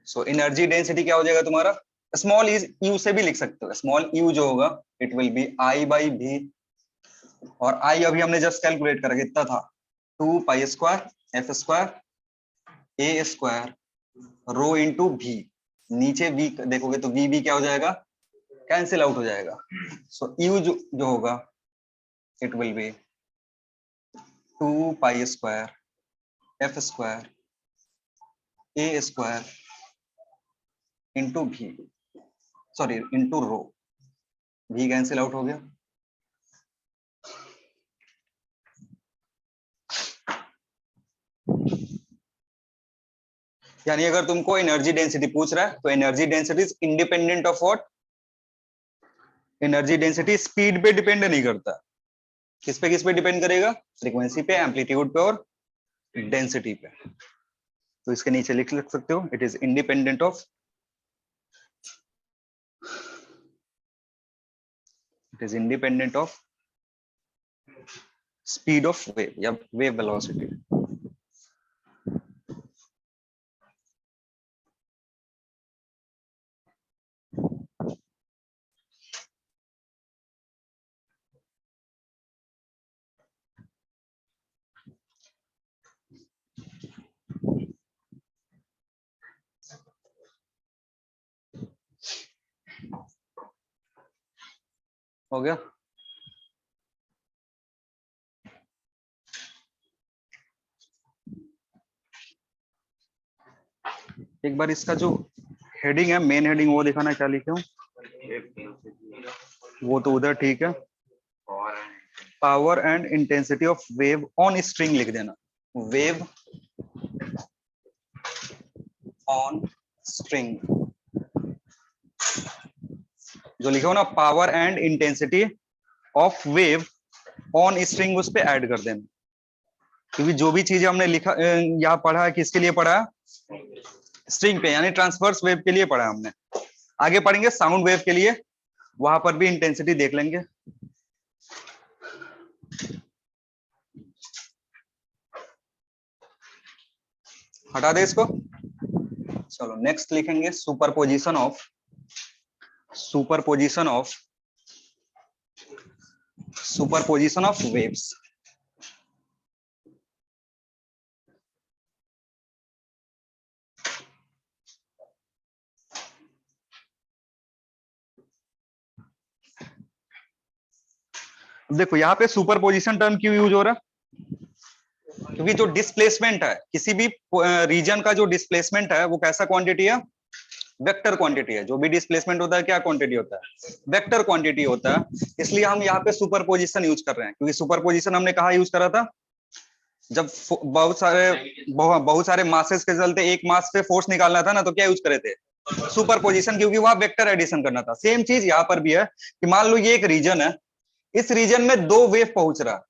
Speaker 1: सो एनर्जी डेंसिटी क्या हो जाएगा तुम्हारा? स्मॉल यू से भी लिख सकते हो। स्मॉल यू जो होगा it will be I by v, और आई अभी हमने जस्ट कैलकुलेट करा, कितना था? 2 pi square F square A square rho into भी। नीचे v देखोगे तो v क्या हो जाएगा? कैंसिल आउट हो जाएगा। सो यू जो होगा it will be 2 pi square F square A square into भी, सॉरी इंटू रो, भी कैंसिल आउट हो गया, यानी अगर तुमको एनर्जी डेंसिटी पूछ रहा है तो energy density is independent of what, energy density speed पे डिपेंड नहीं करता, किस पे डिपेंड करेगा, फ्रीक्वेंसी पे, एम्पलीट्यूड पे और डेंसिटी पे। तो इसके नीचे लिख सकते हो it is independent of, it is independent of speed of wave या वेव वेलोसिटी। हो गया, एक बार इसका जो हेडिंग है, मेन हेडिंग वो दिखाना, क्या लिखे हूं, वो तो उधर ठीक है, power and intensity of wave on string लिख देना, वेव ऑन स्ट्रिंग, जो लिखे हो ना power and intensity of wave on string, उस पे ऐड कर देना, क्योंकि जो भी चीजें हमने लिखा यहाँ पढ़ा है किसके लिए पढ़ा, स्ट्रिंग पे, यानी ट्रांसवर्स वेव के लिए पढ़ा हमने। आगे पढ़ेंगे साउंड वेव के लिए, वहां पर भी इंटेंसिटी देख लेंगे। हटा दे इसको, चलो नेक्स्ट लिखेंगे superposition of, superposition of, superposition of waves. देखो यहाँ पे सुपरपोजिशन टर्म क्यों यूज हो रहा है, क्योंकि जो डिस्प्लेसमेंट है, किसी भी रीजन का जो डिस्प्लेसमेंट है वो कैसा क्वांटिटी है, वेक्टर क्वांटिटी है। जो भी डिस्प्लेसमेंट होता है क्या क्वांटिटी होता है, वेक्टर क्वांटिटी होता है। इसलिए हम यहाँ पे सुपरपोजिशन यूज कर रहे हैं, क्योंकि सुपरपोजिशन हमने कहा यूज करा था, जब बहुत सारे मासेस के चलते एक मास पे फोर्स निकालना था ना, तो क्या यूज करे थे, सुपरपोजिशन, क्योंकि वहां वेक्टर एडिशन करना था। सेम चीज यहाँ पर भी है कि मान लो ये एक रीजन है, इस रीजन में दो वेव पहुंच रहा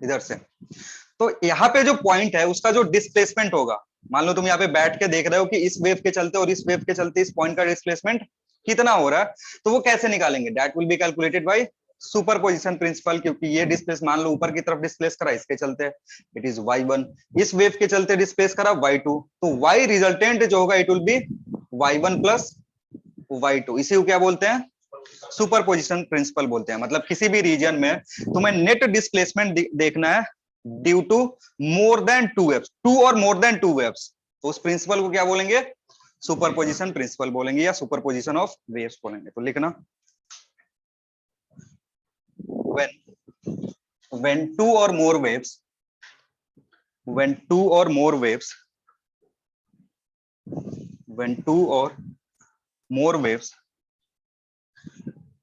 Speaker 1: इधर से, तो यहाँ पे जो पॉइंट है उसका जो डिस्प्लेसमेंट होगा, मान लो तुम यहाँ पे बैठ के देख रहे हो कि इस वेव के चलते और इस वेव के चलते इस पॉइंट का डिस्प्लेसमेंट कितना हो रहा है, तो वो कैसे निकालेंगे, that will be calculated by superposition principle, क्योंकि ये डिस्प्लेस मान लो ऊपर की तरफ डिस्प्लेस करा इसके चलते, इट इज y1, इस वेव के चलते डिस्प्लेस करा y2, तो y रिजल्टेंट जो होगा it will B y1 plus y2। इसी को क्या बोलते हैं, सुपरपोजिशन प्रिंसिपल बोलते हैं। मतलब किसी भी रीजन में तुम्हें नेट डिस्प्लेसमेंट देखना है due to more than two waves, two or more than two waves, तो उस प्रिंसिपल को क्या बोलेंगे, सुपरपोजिशन प्रिंसिपल बोलेंगे या सुपरपोजिशन ऑफ वेव्स बोलेंगे। तो लिखना when two or more waves, when two or more waves, when two or more waves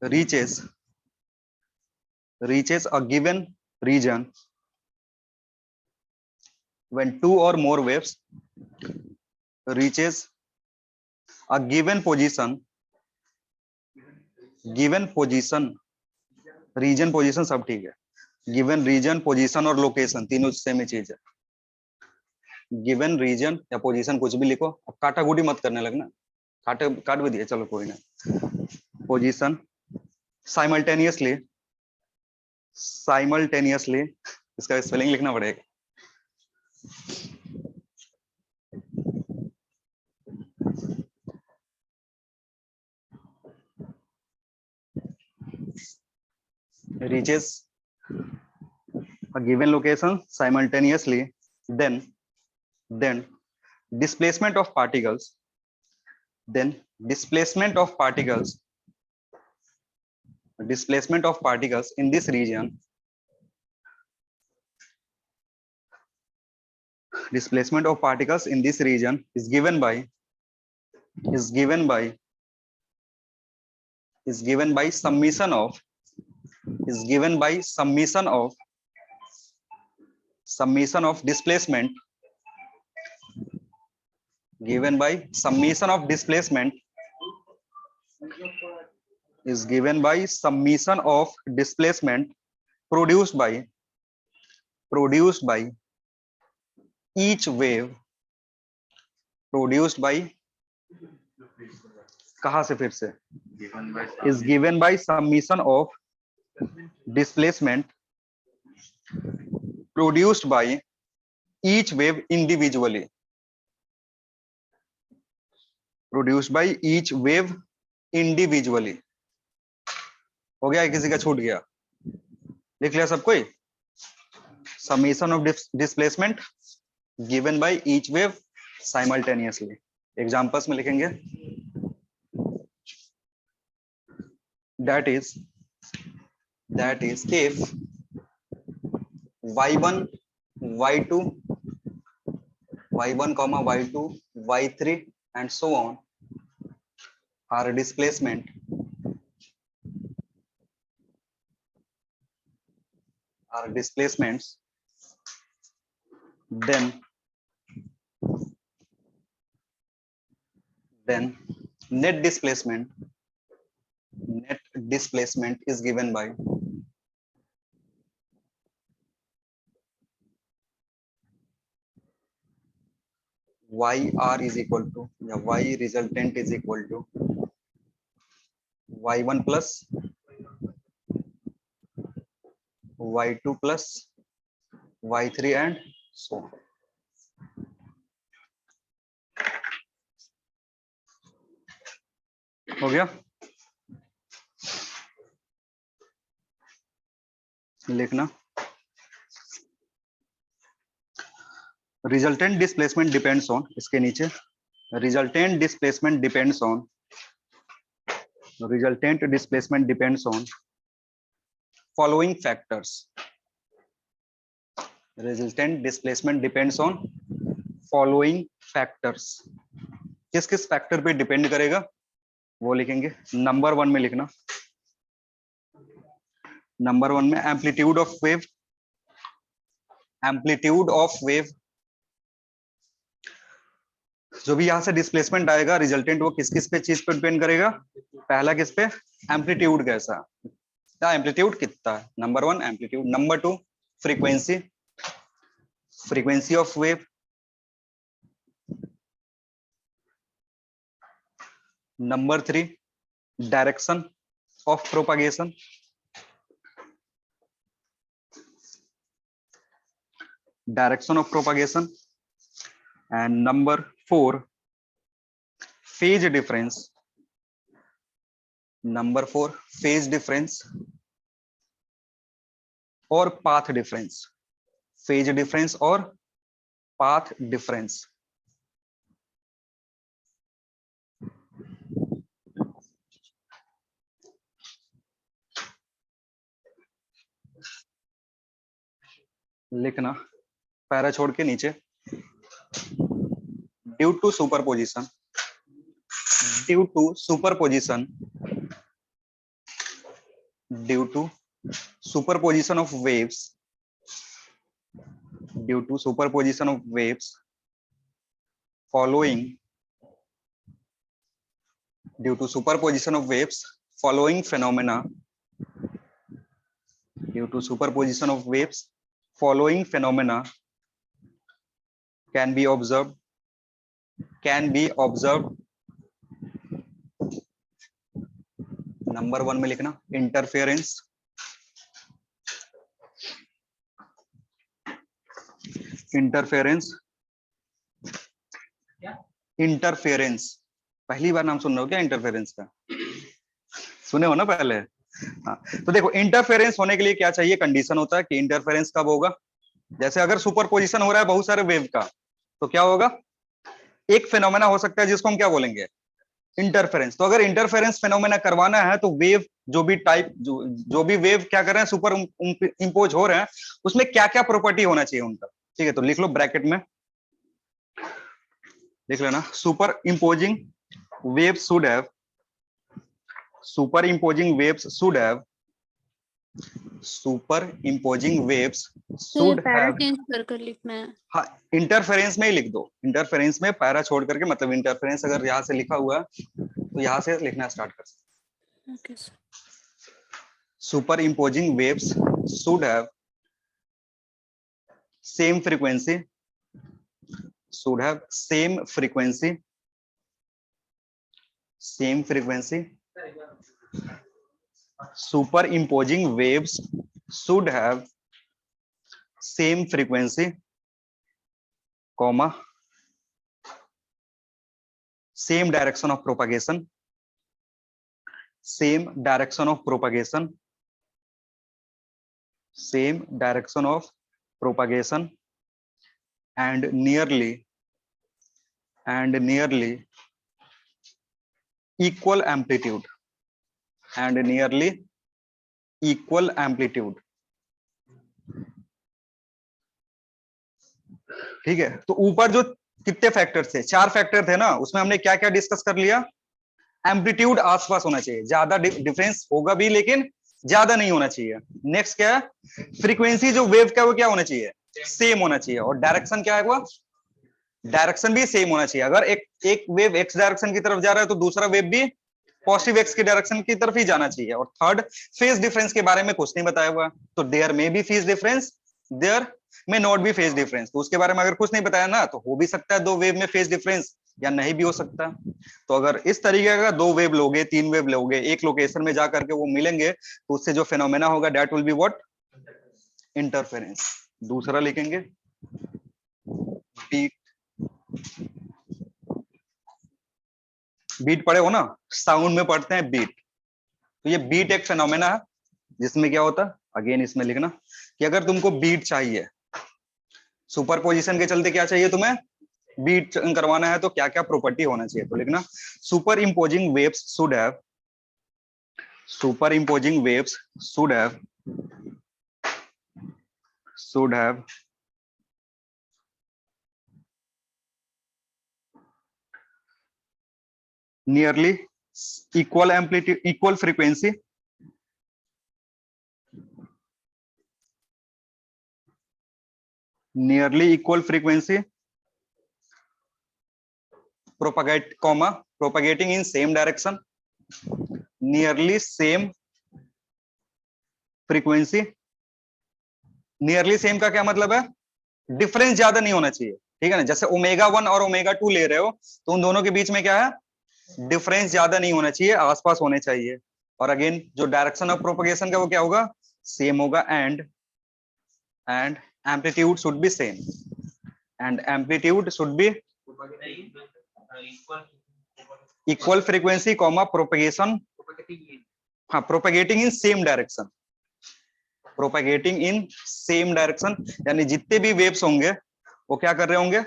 Speaker 1: reaches a given region, when two or more waves reaches a given position, region position सब ठीक है, given region position और location तीनों same ही चीज है, given reason या position कुछ भी लिखो, अब काटाकुटी मत करने लगना, काट भी दिया चलो कोई ना, पोजीशन साइमल्टेनियसली, इसका स्पेलिंग लिखना पड़ेगा, reaches a given location simultaneously, then displacement of particles in this region displacement of particles in this region is given by summation of displacement produced by each wave कहां से फिर से is given by summation of displacement produced by each wave individually. हो गया है, किसी का छूट गया? लिख लिया सब कोई? Summation of displacement given by each wave simultaneously. Examples में लिखेंगे. That is if y1, y2, y3 and so on are displacements then net displacement is given by yr is equal to y resultant is equal to y1 plus y2 plus y3 and so on. हो गया? लिखना. Resultant displacement depends on, इसके नीचे resultant displacement depends on following factors. Resultant displacement depends on following factors. किस किस factor पे depend करेगा वो लिखेंगे. नंबर 1 में लिखना. नंबर 1 में एम्पलीट्यूड ऑफ वेव जो भी यहां से डिस्प्लेसमेंट आएगा रिजल्टेंट वो किस किस पे चीज पे डिपेंड करेगा. पहला किस पे? एम्पलीट्यूड कैसा, क्या एम्पलीट्यूड कितना है. Number 1 amplitude. Number 2 frequency of wave. Number 3 direction of propagation. And number 4 phase difference. Or path difference. Phase difference or path difference. लिखना पैरा छोड़ के नीचे. Due to superposition of waves, following phenomena can be observed. Number 1 में लिखना interference. पहली बार नाम सुन रहे हो क्या इंटरफेरेंस का? सुने हो ना पहले? हाँ. तो देखो इंटरफेरेंस होने के लिए क्या चाहिए? कंडीशन होता है कि इंटरफेरेंस कब होगा. जैसे अगर सुपरपोजिशन हो रहा है बहुत सारे वेव का तो क्या होगा? एक फिनोमेना हो सकता है जिसको हम क्या बोलेंगे? इंटरफेरेंस. तो अगर इंटरफेरेंस फिनोमेना करवाना है तो वेव जो भी वेव क्या कर रहे हैं सुपर इंपोज हो रहे हैं उसमें क्या क्या प्रॉपर्टी होना चाहिए उनका. ठीक है, तो लिख लो ब्रैकेट में देख लेना, super imposing waves should have superimposing waves should have superimposing waves
Speaker 4: तो ये
Speaker 1: should
Speaker 4: पैरा
Speaker 1: have
Speaker 4: चेंज कर कर लिखना है।
Speaker 1: हाँ, इंटरफेरेंस में ही लिख दो, इंटरफेरेंस में पैरा छोड़ करके, मतलब इंटरफेरेंस अगर यहाँ से लिखा हुआ है तो यहाँ से लिखना स्टार्ट कर सकते।
Speaker 4: Okay sir.
Speaker 1: superimposing waves should have same frequency, should have same frequency, same frequency. Superimposing waves should have same frequency, comma, same direction of propagation, same direction of propagation, same direction of propagation, and nearly equal amplitude, and nearly equal amplitude। ठीक है, तो ऊपर जो कितने factor थे, 4 factor थे ना, उसमें हमने क्या क्या डिस्कस कर लिया। एम्पलीट्यूड आसपास होना चाहिए, ज्यादा डिफरेंस होगा भी लेकिन ज्यादा नहीं होना चाहिए। नेक्स्ट क्या है, फ्रीक्वेंसी जो वेव का वो क्या होना चाहिए, सेम होना चाहिए। और डायरेक्शन क्या है, वो डायरेक्शन भी सेम होना चाहिए। अगर एक वेव एक्स डायरेक्शन की तरफ जा रहा है तो दूसरा वेव भी पॉजिटिव एक्स की डायरेक्शन की तरफ ही जाना चाहिए। और थर्ड, फेज डिफरेंस के बारे में कुछ नहीं बताया हुआ, तो देयर में बी फेज डिफरेंस, देयर में नॉट बी फेज डिफरेंस। तो उसके बारे में अगर कुछ नहीं बताया ना, तो हो भी सकता है 2 वेव में फेज डिफरेंस, या नहीं भी हो सकता। तो अगर इस तरीके का 2 वेव लोगे, 3 वेव लोगे, एक लोकेशन में जाकर के वो मिलेंगे, तो उससे जो फिनोमेना होगा that will be what, interference. दूसरा लिखेंगे बीट। बीट पढ़े हो ना, साउंड में पढ़ते हैं बीट। तो ये बीट एक फिनोमेना है जिसमें क्या होता है, अगेन इसमें लिखना कि अगर तुमको बीट चाहिए, सुपरपोजिशन के चलते क्या चाहिए तुम्हें, बीट करवाना है, तो क्या क्या प्रॉपर्टी होना चाहिए। तो लिखना, super imposing waves should have, super imposing waves should have nearly equal amplitude, equal frequency, nearly equal frequency, propagating in same direction, nearly same frequency। Nearly same का क्या मतलब है, डिफरेंस ज्यादा नहीं होना चाहिए, ठीक है ना। जैसे ω1 और ω2 ले रहे हो, तो उन दोनों के बीच में क्या है, डिफरेंस ज्यादा नहीं होना चाहिए, आसपास होने चाहिए। और अगेन जो डायरेक्शन ऑफ प्रोपगेशन का वो क्या होगा, सेम होगा। And amplitude should be same, and amplitude should be equal frequency comma propagation, हाँ, propagating in same direction, propagating in same direction, यानी जितने भी वेव्स होंगे वो क्या कर रहे होंगे,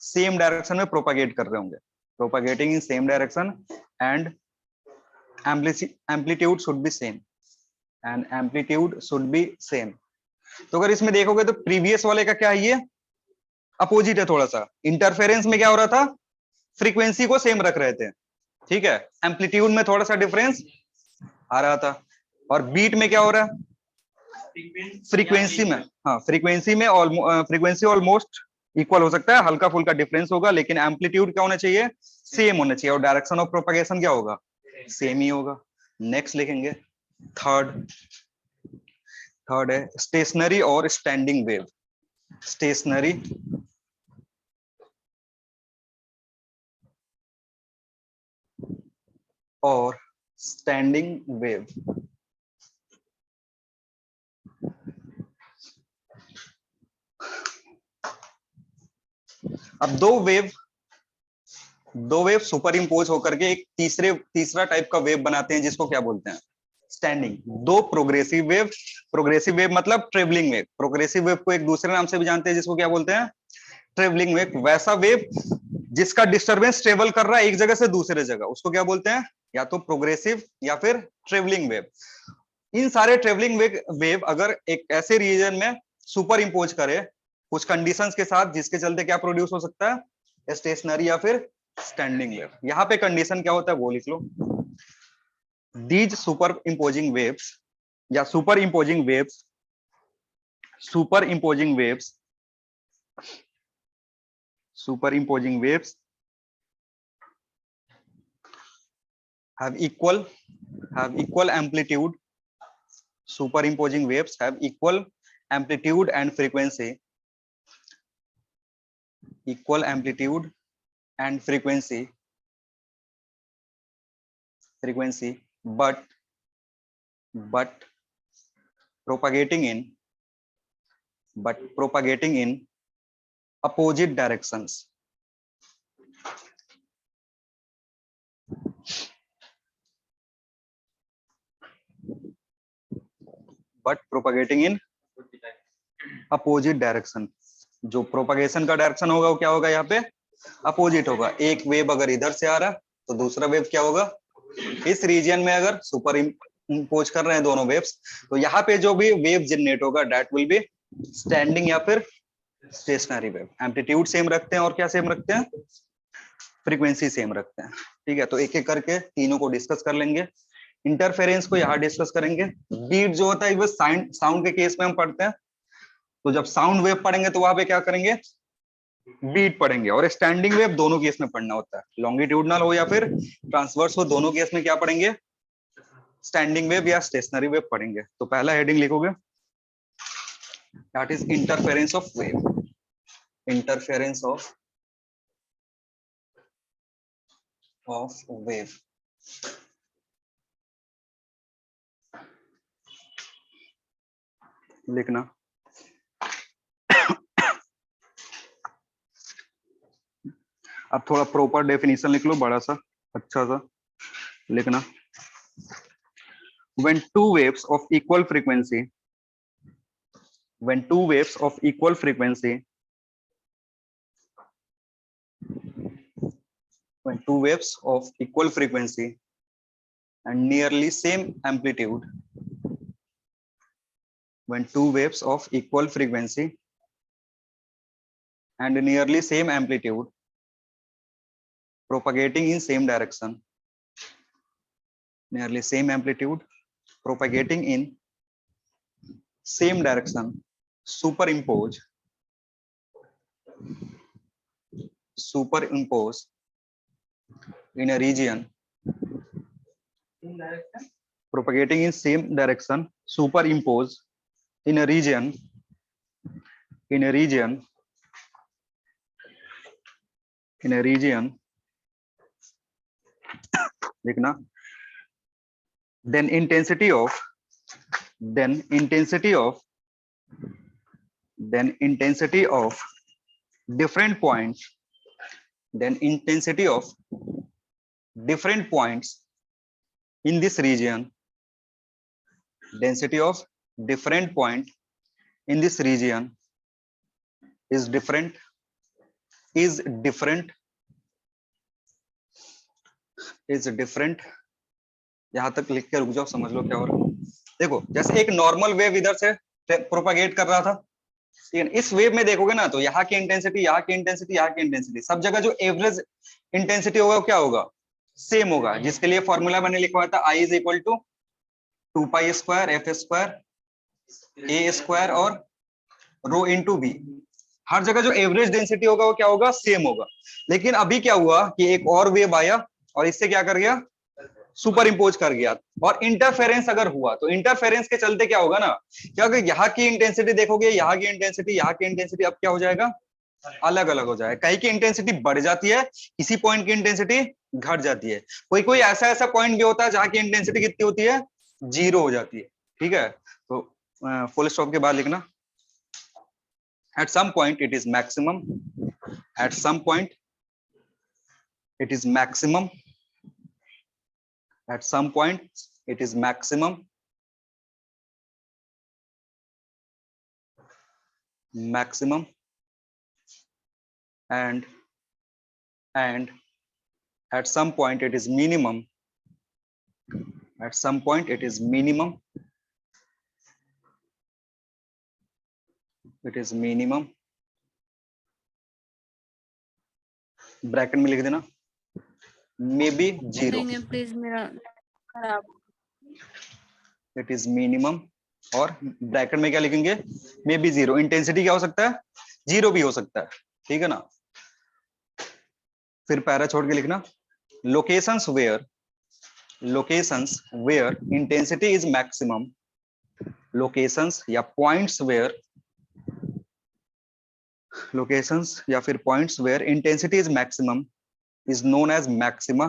Speaker 1: सेम डायरेक्शन में प्रोपगेट कर रहे होंगे, propagating in same direction. And amplitude should be same, and amplitude should be same. तो अगर इसमें देखोगे तो प्रीवियस वाले का क्या है, ये अपोजिट है थोड़ा सा। इंटरफेरेंस में क्या हो रहा था, फ्रीक्वेंसी को सेम रख रहे थे, ठीक है, एम्पलीट्यूड में थोड़ा सा डिफरेंस आ रहा था। और बीट में क्या हो रहा है, फ्रीक्वेंसी में, हाँ, फ्रीक्वेंसी ऑलमोस्ट इक्वल हो सकता है, हल्का फुल्का डिफरेंस होगा, लेकिन एम्पलीट्यूड क्या होना चाहिए, सेम होना चाहिए। और डायरेक्शन ऑफ प्रोपगेशन क्या होगा, सेम ही होगा। नेक्स्ट लिखेंगे थर्ड है स्टेशनरी और स्टैंडिंग वेव। स्टेशनरी और स्टैंडिंग वेव। अब दो वेव सुपर इम्पोज होकर के एक तीसरा टाइप का वेव बनाते हैं, जिसको क्या बोलते हैं, स्टैंडिंग। दो प्रोग्रेसिव वेव मतलब ट्रेवलिंग वेव। प्रोग्रेसिव वेव को एक दूसरे नाम से भी जानते हैं, जिसको क्या बोलते हैं, ट्रेवलिंग वेव। वैसा वेव जिसका डिस्टरबेंस ट्रेवल कर रहा है एक जगह से दूसरे जगह, उसको क्या बोलते हैं, या तो प्रोग्रेसिव या फिर ट्रेवलिंग वेव। इन सारे ट्रेवलिंग वेव अगर एक ऐसे रीजन में सुपर इम्पोज करे कुछ कंडीशंस के साथ, जिसके चलते क्या प्रोड्यूस हो सकता है, स्टेशनरी या फिर स्टैंडिंग वेव। यहाँ पे कंडीशन क्या होता है वो लिख लो, दीज सुपर इम्पोजिंग वेव्स या super imposing waves, super imposing waves, super imposing waves have equal amplitude, superimposing waves have equal amplitude and frequency, equal amplitude and frequency, but propagating in opposite directions, but propagating in opposite direction। जो propagation का direction होगा वो क्या होगा, यहाँ पे opposite होगा। एक वेव अगर इधर से आ रहा तो दूसरा वेव क्या होगा, इस रीजन में अगर सुपर इम्पोज कर रहे हैं दोनों वेव्स, तो यहाँ पे जो भी वेव जनरेट होगा दैट विल बी स्टैंडिंग या फिर स्टेशनरी वेव। एम्पलीट्यूड सेम रखते हैं और क्या सेम रखते हैं, फ्रीक्वेंसी सेम रखते हैं। ठीक है, तो एक एक करके तीनों को डिस्कस कर लेंगे। इंटरफेरेंस को यहाँ डिस्कस करेंगे। बीट जो होता है वो साउंड के केस में हम पढ़ते हैं, तो जब साउंड वेव पढ़ेंगे तो वहां पे क्या करेंगे, बीट पढ़ेंगे। और स्टैंडिंग वेव दोनों केस में पढ़ना होता है, लॉन्गिट्यूडनल हो या फिर ट्रांसवर्स हो, दोनों केस में क्या पढ़ेंगे, स्टैंडिंग वेव या स्टेशनरी वेव पढ़ेंगे। तो पहला हेडिंग लिखोगे, that is interference of wave, interference of wave. लिखना, अब थोड़ा प्रॉपर डेफिनेशन लिख लो, बड़ा सा अच्छा सा लिखना। when two waves of equal frequency, when two waves of equal frequency, when two waves of equal frequency and nearly same amplitude, when two waves of equal frequency and nearly same amplitude propagating in same direction, nearly same amplitude propagating in same direction, superimpose in a region, propagating in same direction, superimpose in a region, लिखना, then intensity of different points, in this region, density of different point in this region is different यहां तक लिख के रुक जाओ, समझ लो क्या हो रहा है। देखो, जैसे एक नॉर्मल वेव इधर से प्रोपागेट कर रहा था, ठीक है, इस वेव में देखोगे ना तो यहाँ की इंटेंसिटी, यहाँ की इंटेंसिटी, यहाँ की इंटेंसिटी, सब जगह जो एवरेज इंटेंसिटी होगा वो क्या होगा, सेम होगा। जिसके लिए फॉर्मूला मैंने लिखा हुआ था, I is equal to 2 square F square A square और रो इनटू बी। हर जगह जो एवरेज डेंसिटी होगा वो क्या होगा, सेम होगा। लेकिन अभी क्या हुआ कि एक और वेव आया और इससे क्या कर गया, सुपर इम्पोज कर गया। और इंटरफेरेंस अगर हुआ तो इंटरफेरेंस के चलते क्या होगा ना, क्या होगा, यहाँ की इंटेंसिटी देखोगे, यहाँ की इंटेंसिटी, यहाँ की इंटेंसिटी अब क्या हो जाएगा, अलग अलग हो जाएगा। कहीं की इंटेंसिटी बढ़ जाती है, किसी पॉइंट की इंटेंसिटी घट जाती है। कोई ऐसा पॉइंट भी होता है जहां की इंटेंसिटी कितनी होती है, 0 हो जाती है। ठीक है, तो फुल स्टॉप के बाद लिखना, at some point it is maximum, at some point it is maximum, at some point it is maximum, and at some point it is minimum, at some point it is minimum, it is minimum, bracket में लिख देना may be zero,
Speaker 4: नहीं please मेरा खराब।
Speaker 1: It is minimum, और bracket में क्या लिखेंगे, मे बी जीरो। इंटेंसिटी क्या हो सकता है, जीरो भी हो सकता है, ठीक है ना। फिर पैरा छोड़ के लिखना locations where intensity is maximum, locations या पॉइंट्स वेयर, लोकेशंस या फिर points where intensity is maximum is known as maxima,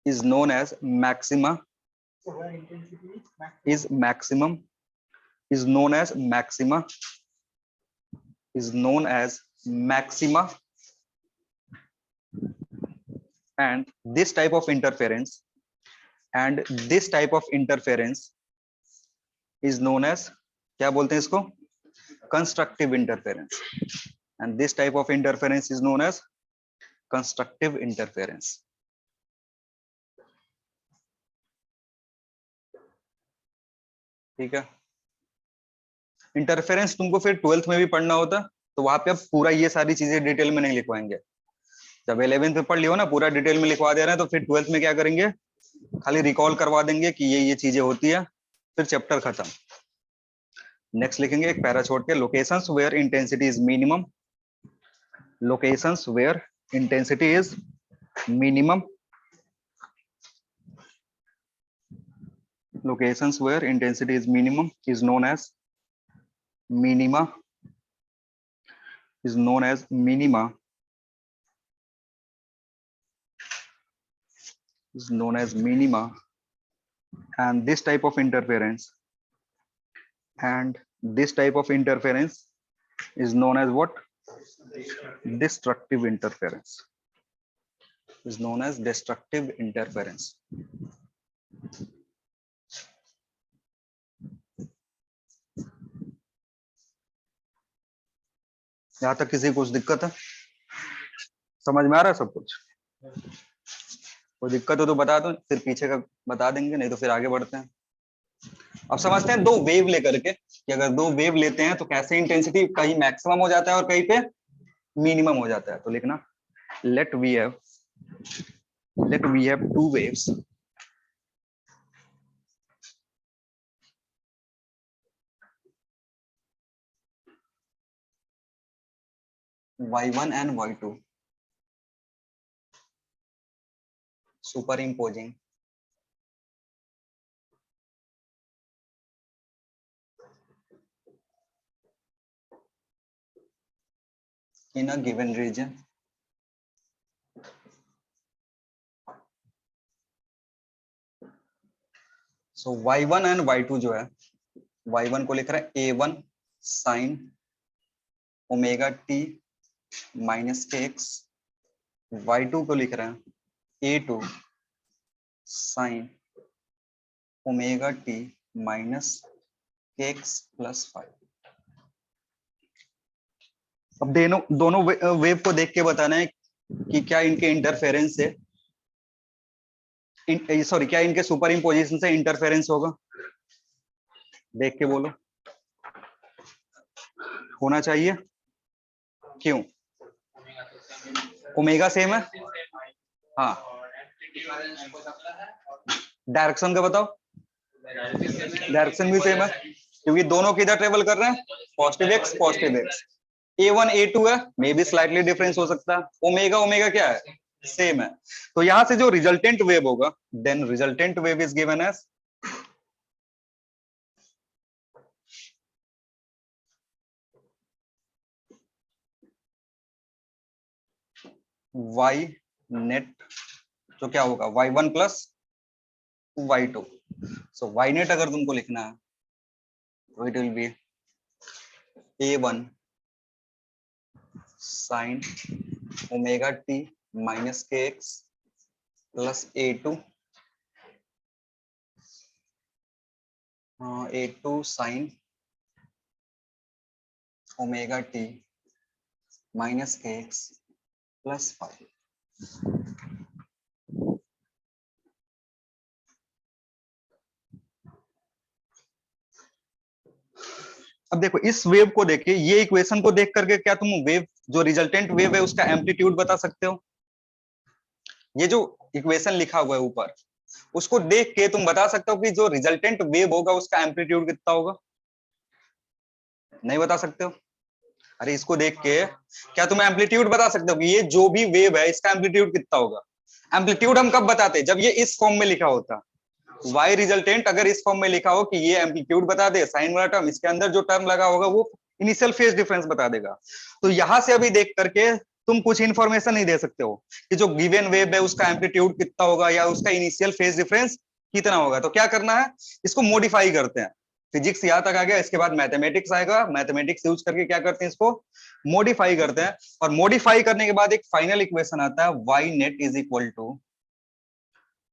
Speaker 1: is known as maxima, is maximum, is known as maxima, is known as maxima. And this type of interference, and this type of interference is known as, क्या बोलते हैं इसको, constructive interference. And this type of interference is known as constructive interference. ठीक है। Interference तुमको फिर 12th में भी पढ़ना होता, तो वहां पे अब पूरा ये सारी चीजें डिटेल में नहीं लिखवाएंगे। जब 11th में पढ़ लियो ना, पूरा डिटेल में लिखवा दे रहे हैं, तो फिर 12th में क्या करेंगे, खाली रिकॉल करवा देंगे कि ये चीजें होती है, फिर चैप्टर खत्म। नेक्स्ट लिखेंगे एक पैरा छोड़ के, locations where intensity is minimum, locations where intensity is minimum, locations where intensity is minimum is known as minima, is known as minima, is known as minima. And this type of interference, and this type of interference is known as what, destructive interference, is known as destructive interference. यहां तक किसी को कुछ दिक्कत है, समझ में आ रहा है सब कुछ, कोई दिक्कत हो तो बता दो, फिर पीछे का बता देंगे, नहीं तो फिर आगे बढ़ते हैं। अब समझते हैं दो वेव लेकर के, कि अगर दो वेव लेते हैं तो कैसे इंटेंसिटी कहीं मैक्सिमम हो जाता है और कहीं पे मिनिमम हो जाता है। तो लिखना let we have two waves, y1 and y2 superimposing in a given region, so y1 and y2 जो है, y1 को लिख रहे हैं a1 sin omega t minus के एक्स, y2 को लिख रहे हैं a2 sin omega t minus के एक्स प्लस 5। अब दोनों वेव को देख के बताना है कि क्या इनके इंटरफेरेंस से, सॉरी क्या इनके सुपर इम्पोजिशन से इंटरफेरेंस होगा, देख के बोलो। होना चाहिए, क्यों, ओमेगा सेम है, हाँ डायरेक्शन का बताओ, डायरेक्शन भी सेम है, क्योंकि दोनों किधर ट्रेवल कर रहे हैं, positive x positive x. a1 a2 है, मे बी स्लाइटली डिफरेंस हो सकता है, ओमेगा ओमेगा क्या है, सेम है। तो यहां से जो रिजल्टेंट वेव होगा, then resultant wave is given as y net, तो क्या होगा y1 प्लस y2। सो y नेट अगर तुमको लिखना है तो it will be a1 sin omega t minus के x plus a2 sin omega t minus के एक्स प्लस 5। अब देखो इस वेव को देख के, ये इक्वेशन को देख करके क्या तुम वेव जो रिजल्टेंट वेव है उसका एम्पलीट्यूड बता सकते हो? ये जो इक्वेशन लिखा हुआ है ऊपर, उसको देख के तुम बता सकते हो कि जो रिजल्टेंट वेव होगा उसका एम्पलीट्यूड कितना होगा? नहीं बता सकते हो? अरे इसको देख के क्या तुम एम्पलीट्यूड बता सकते हो कि ये जो भी वेव है इसका एम्पलीट्यूड कितना होगा? एम्पलीट्यूड हम कब बताते, जब ये इस फॉर्म में लिखा होता। वाई रिजल्टेंट अगर इस फॉर्म में लिखा हो कि ये एम्पलीट्यूड बता दे, साइन वाला टर्म, इसके अंदर जो टर्म लगा होगा वो इनिशियल फेज डिफरेंस बता देगा। तो यहां से अभी देख करके तुम कुछ इंफॉर्मेशन नहीं दे सकते हो कि जो गिवन वेव है उसका एम्पलीट्यूड कितना होगा या उसका इनिशियल फेज डिफरेंस कितना होगा। तो क्या करना है, इसको मॉडिफाई करते हैं। फिजिक्स यहां तक आ गया, इसके बाद मैथमेटिक्स आएगा। मैथमेटिक्स यूज करके क्या करते हैं, इसको मॉडिफाई करते हैं। और मॉडिफाई करने के बाद एक फाइनल इक्वेशन आता है, y net is equal to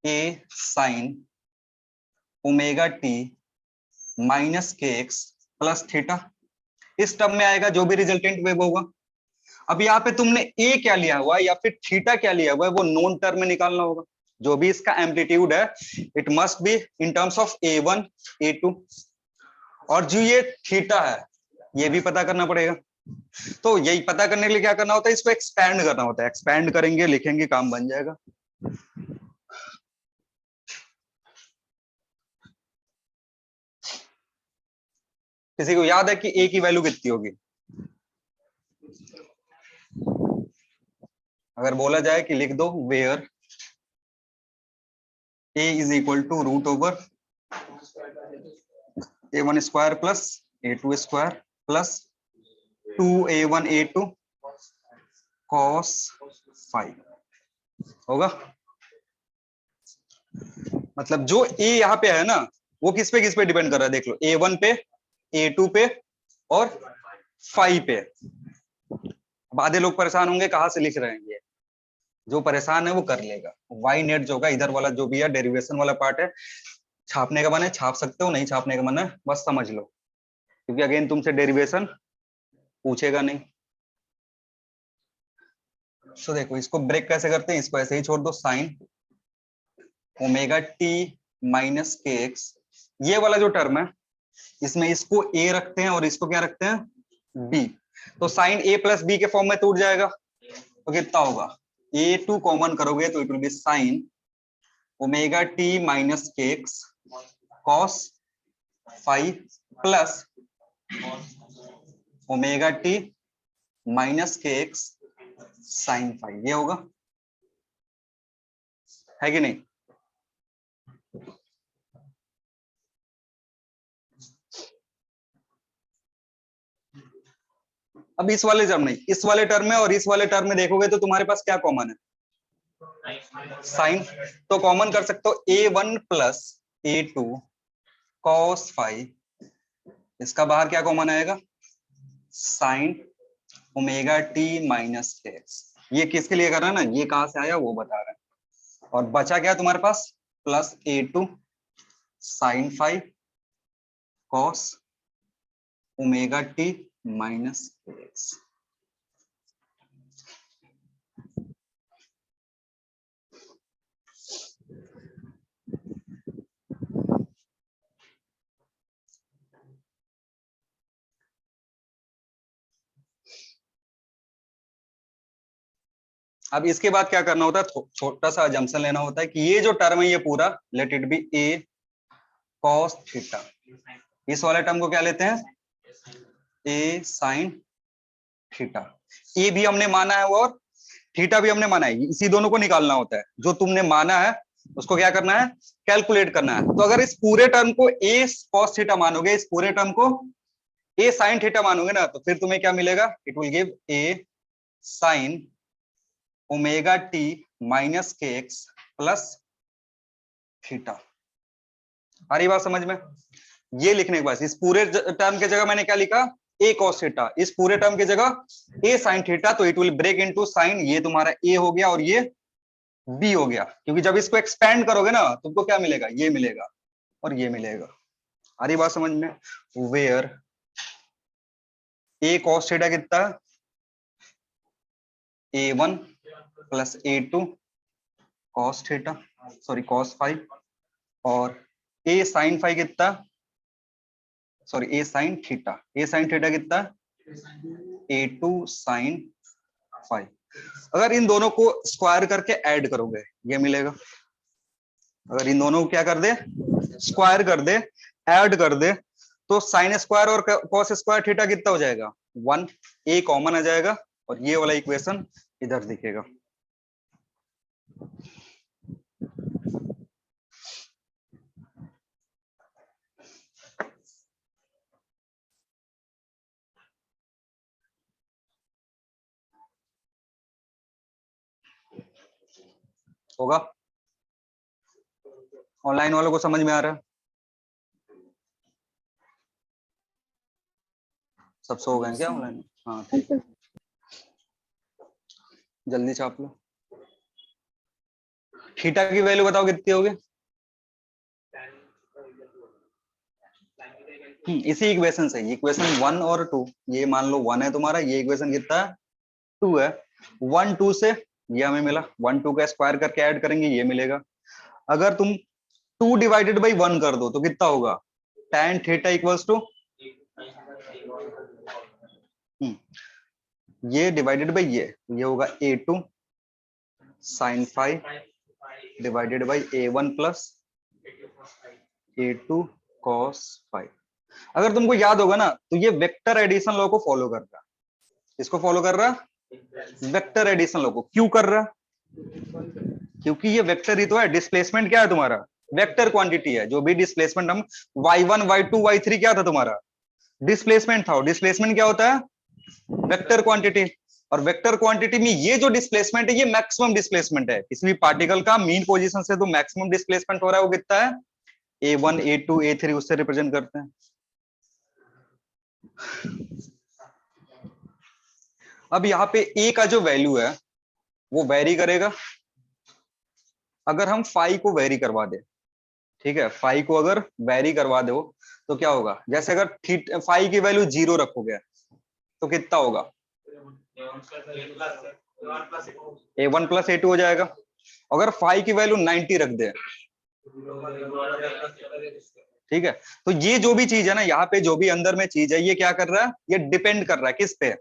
Speaker 1: A sine omega T minus के एक्स प्लस थीटा। इस टर्म में आएगा जो भी रिजल्टेंट वेव होगा। अब यहाँ पे तुमने ए क्या लिया हुआ है या फिर थीटा क्या लिया हुआ है वो नोन टर्म में निकालना होगा। जो भी इसका एम्पलीट्यूड है it must be in terms of A1 A2, और जो ये थीटा है ये भी पता करना पड़ेगा। तो यही पता करने के लिए क्या करना होता है, इसको एक्सपैंड करना होता है। एक्सपैंड करेंगे, लिखेंगे, काम बन जाएगा। किसी को याद है कि ए की वैल्यू कितनी होगी? अगर बोला जाए कि लिख दो where A is equal to root over A1 square plus A2 square plus 2A1 A2 cos 5 होगा। मतलब जो ए यहाँ पे है ना वो किस पे डिपेंड कर रहा है, देख लो, A1 पे, A2 पे और 5 पे। अब आधे लोग परेशान होंगे कहाँ से लिख रहे हैं ये, जो परेशान है वो कर लेगा। वाई नेट जो होगा इधर वाला जो भी है डेरिवेशन वाला पार्ट है, छापने का मन है छाप सकते हो, नहीं छापने का मन है बस समझ लो, क्योंकि अगेन तुमसे डेरिवेशन पूछेगा नहीं। तो देखो इसको ब्रेक कैसे करते हैं, इसको ऐसे ही छोड़ दो, साइन ओमेगा टी माइनस के एक्स, ये वाला जो टर्म है इसमें इसको ए रखते हैं और इसको क्या रखते हैं, बी। तो साइन ए प्लस बी के फॉर्म में टूट जाएगा। तो कितना होगा, A2 कॉमन करोगे तो it will be sine omega T minus के X cos 5 plus omega T minus के एक्स साइन 5, ये होगा, है कि नहीं? अब इस वाले टर्म नहीं, इस वाले टर्म में और इस वाले टर्म में देखोगे तो तुम्हारे पास क्या कॉमन है, साइन। तो कॉमन कर सकते हो A1 प्लस A2 cos 5, इसका बाहर क्या कॉमन आएगा, sign omega T minus x. ये किसके लिए कर रहा है ना, ये कहां से आया वो बता रहे हैं। और बचा क्या तुम्हारे पास, plus A2 sine 5 cos omega T minus X. अब इसके बाद क्या करना होता है, छोटा सा अजम्पशन लेना होता है कि ये जो टर्म है ये पूरा let it be A cos theta. इस वाले टर्म को क्या लेते हैं, ए साइन थीटा। ए भी हमने माना है और थीटा भी हमने माना है, इसी दोनों को निकालना होता है। जो तुमने माना है उसको क्या करना है, कैलकुलेट करना है। तो अगर इस पूरे टर्म को ए कॉस थीटा मानोगे, इस पूरे टर्म को ए साइन थीटा मानोगे ना, तो फिर तुम्हें क्या मिलेगा, it will give a sine omega T minus के एक्स प्लस थीटा। आ रही बात समझ में? ये लिखने के बाद इस पूरे टर्म के जगह मैंने क्या लिखा, ए कॉस थीटा, इस पूरे टर्म की जगह ए साइन थीटा। तो it will break into sine, ये तुम्हारा ए हो गया और ये बी हो गया, क्योंकि जब इसको एक्सपेंड करोगे ना तुमको क्या मिलेगा, ये मिलेगा और ये मिलेगा। आ रही बात समझ में? वेयर ए कॉस थीटा कितना, A1 plus A2 cos theta, sorry cos 5, और ए साइन 5 कितना, सॉरी ए साइन थीटा, ए साइन थीटा कितना A2 साइन फाइव। अगर इन दोनों को स्क्वायर करके ऐड करोगे ये मिलेगा। अगर इन दोनों को क्या कर दे, स्क्वायर कर दे, ऐड कर दे, तो साइन स्क्वायर और कॉस स्क्वायर थीटा कितना हो जाएगा 1, ए कॉमन आ जाएगा और ये वाला इक्वेशन इधर दिखेगा। होगा? ऑनलाइन वालों को समझ में आ रहा है? सब सो गए क्या ऑनलाइन? हाँ ठीक है, जल्दी छाप लो। थीटा की वैल्यू बताओ कितनी होगी? इसी इक्वेशन से, इक्वेशन 1 और 2, ये मान लो 1 है तुम्हारा, ये इक्वेशन कितना है 2 है। 1 2 से ये हमें मिला, 1 2 का स्क्वायर करके ऐड करेंगे ये मिलेगा। अगर तुम 2 डिवाइडेड बाई 1 कर दो तो कितना होगा tan थीटा इक्वल्स टू, ये डिवाइडेड बाई ये होगा A2 sine five divided by A1 plus A2 cos five. अगर तुमको याद होगा ना तो ये वेक्टर एडिशन लॉ को फॉलो कर रहा है। किसको फॉलो कर रहा है? वेक्टर एडिशन लॉ को। क्यों कर रहा है? क्योंकि ये वेक्टर ही तो है। डिस्प्लेसमेंट क्या है तुम्हारा? वेक्टर क्वांटिटी है। जो भी डिस्प्लेसमेंट हम y1 y2 y3 क्या था तुम्हारा? डिस्प्लेसमेंट था। डिस्प्लेसमेंट क्या होता है? Vector quantity. और वेक्टर क्वांटिटी में ये जो डिस्प्लेसमेंट है ये मैक्सिमम डिस्प्लेसमेंट है। किसी भी पार्टिकल का मीन पोजीशन से तो मैक्सिमम डिस्प्लेसमेंट हो रहा है, वो कितना है? A1 A2 A3 उससे रिप्रेजेंट करते हैं। अब यहाँ पे A का जो वैल्यू है वो वेरी करेगा। अगर हम फाई को वेरी करवा दे, ठीक है, फाई को अगर वेरी करवा दो तो क्या होगा? जैसे अगर फाई की वैल्यू 0 रखोगे तो कितना होगा? A1 प्लस A2 हो जाएगा। अगर फाई की वैल्यू 90 रख दे, ठीक है, तो ये जो भी चीज है ना, यहाँ पे जो भी अंदर में चीज है ये क्या कर रहा है? ये डिपेंड कर रहा है किस पे?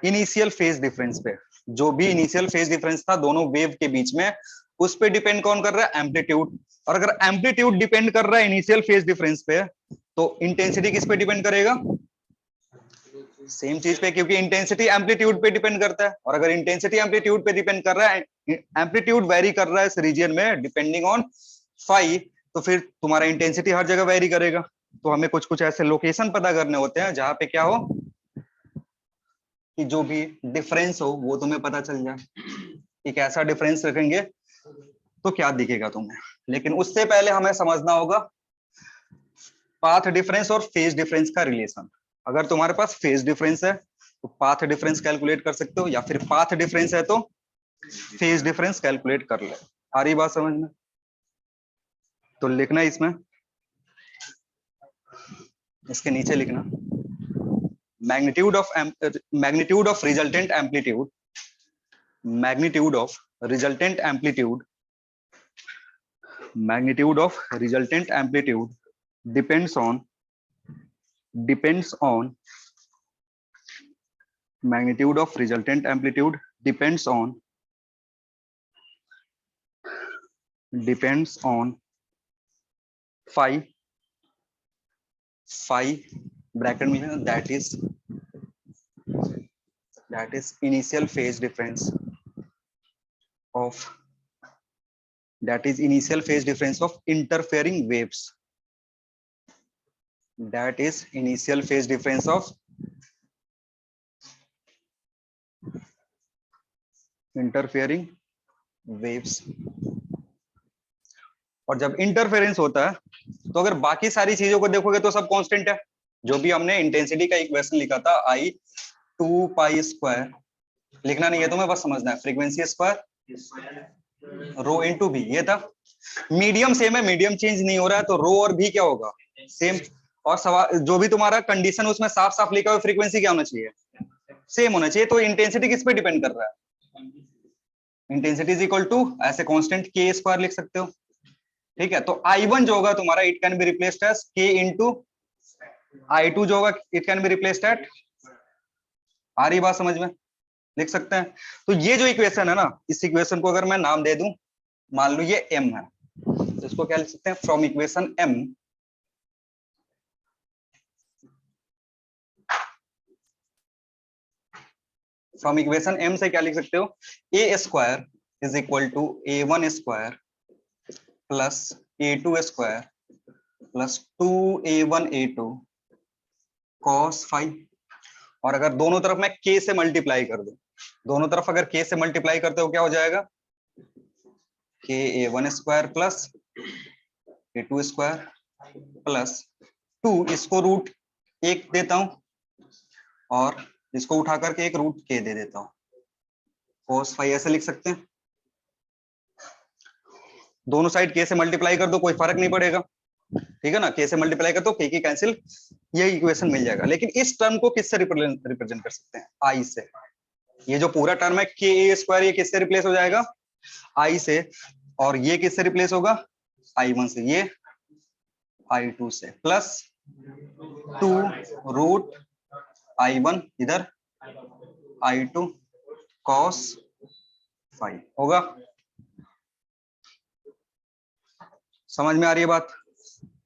Speaker 1: इनिशियल फेज डिफरेंस पे। जो भी इनिशियल फेज डिफरेंस था दोनों वेव के बीच में, उस पे डिपेंड कौन कर रहा है? एम्पलीट्यूड। और अगर एम्पलीट्यूड डिपेंड कर रहा है इनिशियल फेज डिफरेंस पे, तो इंटेंसिटी किस पे डिपेंड करेगा? सेम चीज पे, क्योंकि इंटेंसिटी एम्पलीट्यूड पे डिपेंड करता है। और अगर इंटेंसिटी एम्पलीट्यूड पे डिपेंड कर रहा है, एम्पलीट्यूड वेरी कर रहा है इस रीजन में डिपेंडिंग ऑन फाई, तो फिर तुम्हारा इंटेंसिटी हर जगह वेरी करेगा। तो हमें कुछ कुछ ऐसे लोकेशन पता करने होते हैं जहां पे क्या हो कि जो भी डिफरेंस हो वो तुम्हें पता चल जाए। एक ऐसा डिफरेंस रखेंगे तो क्या दिखेगा तुम्हें। लेकिन उससे पहले हमें समझना होगा पाथ डिफरेंस और फेज डिफरेंस का रिलेशन। अगर तुम्हारे पास फेज डिफरेंस है तो पाथ डिफरेंस कैलकुलेट कर सकते हो, या फिर पाथ डिफरेंस है तो फेज डिफरेंस कैलकुलेट कर ले। आ रही बात समझ में? तो लिखना इसमें, इसके नीचे लिखना magnitude of resultant amplitude, magnitude of resultant amplitude depends on magnitude of resultant amplitude depends on phi bracket में, that is initial phase difference of interfering waves. That is initial phase difference of interfering waves. और जब interference होता है तो अगर बाकी सारी चीजों को देखोगे तो सब कांस्टेंट है। जो भी हमने इंटेंसिटी का इक्वेशन लिखा था I 2 पाई स्क्वायर, लिखना नहीं है तुम्हें, बस समझना है, फ्रीक्वेंसी स्क्वायर रो इनटू भी, ये था। मीडियम सेम है, मीडियम चेंज नहीं हो रहा है, तो रो और भी क्या होगा? सेम। और सवाल जो भी तुम्हारा कंडीशन उसमें साफ साफ लिखा हुआ, फ्रीक्वेंसी क्या होना चाहिए? सेम होना चाहिए। तो इंटेंसिटी किस पे डिपेंड कर रहा है? इंटेंसिटी इज इक्वल टू ऐसे कांस्टेंट के स्क्वायर लिख सकते हो, ठीक है। तो I1 जो होगा तुम्हारा, it can be replaced as k into I2 जो होगा it can be replaced at, आ रही बात समझ में, लिख सकते हैं। तो ये जो इक्वेशन है ना, इस इक्वेशन को अगर मैं नाम दे दूं, मान लो ये m है, तो इसको क्या लिख सकते हैं, from equation m from equation m से क्या लिख सकते हो, a square is equal to a1 square plus a2 square plus 2a1 a2 cos five. और अगर दोनों तरफ मैं k से मल्टीप्लाई कर दूं, दोनों तरफ अगर k से मल्टीप्लाई करते हो क्या हो जाएगा, k a1 square plus a2 square plus 2, इसको रूट 1 देता हूं और इसको उठा करके एक रूट k दे देता हूं, cos फाइव ऐसे लिख सकते हैं। दोनों साइड k से मल्टीप्लाई कर दो, कोई फर्क नहीं पड़ेगा, ठीक है ना, k से मल्टीप्लाई कर दो, k की कैंसिल, ये इक्वेशन मिल जाएगा। लेकिन इस टर्म को किससे रिप्रेजेंट कर सकते हैं, i से। ये जो पूरा टर्म है k a स्क्वायर, ये किससे रिप्लेस हो जाएगा, i से, और ये किससे रिप्लेस होगा, i1 से, ये i2 से, प्लस 2 रूट i1 इधर i2 cos फाइव होगा। समझ में आ रही है बात।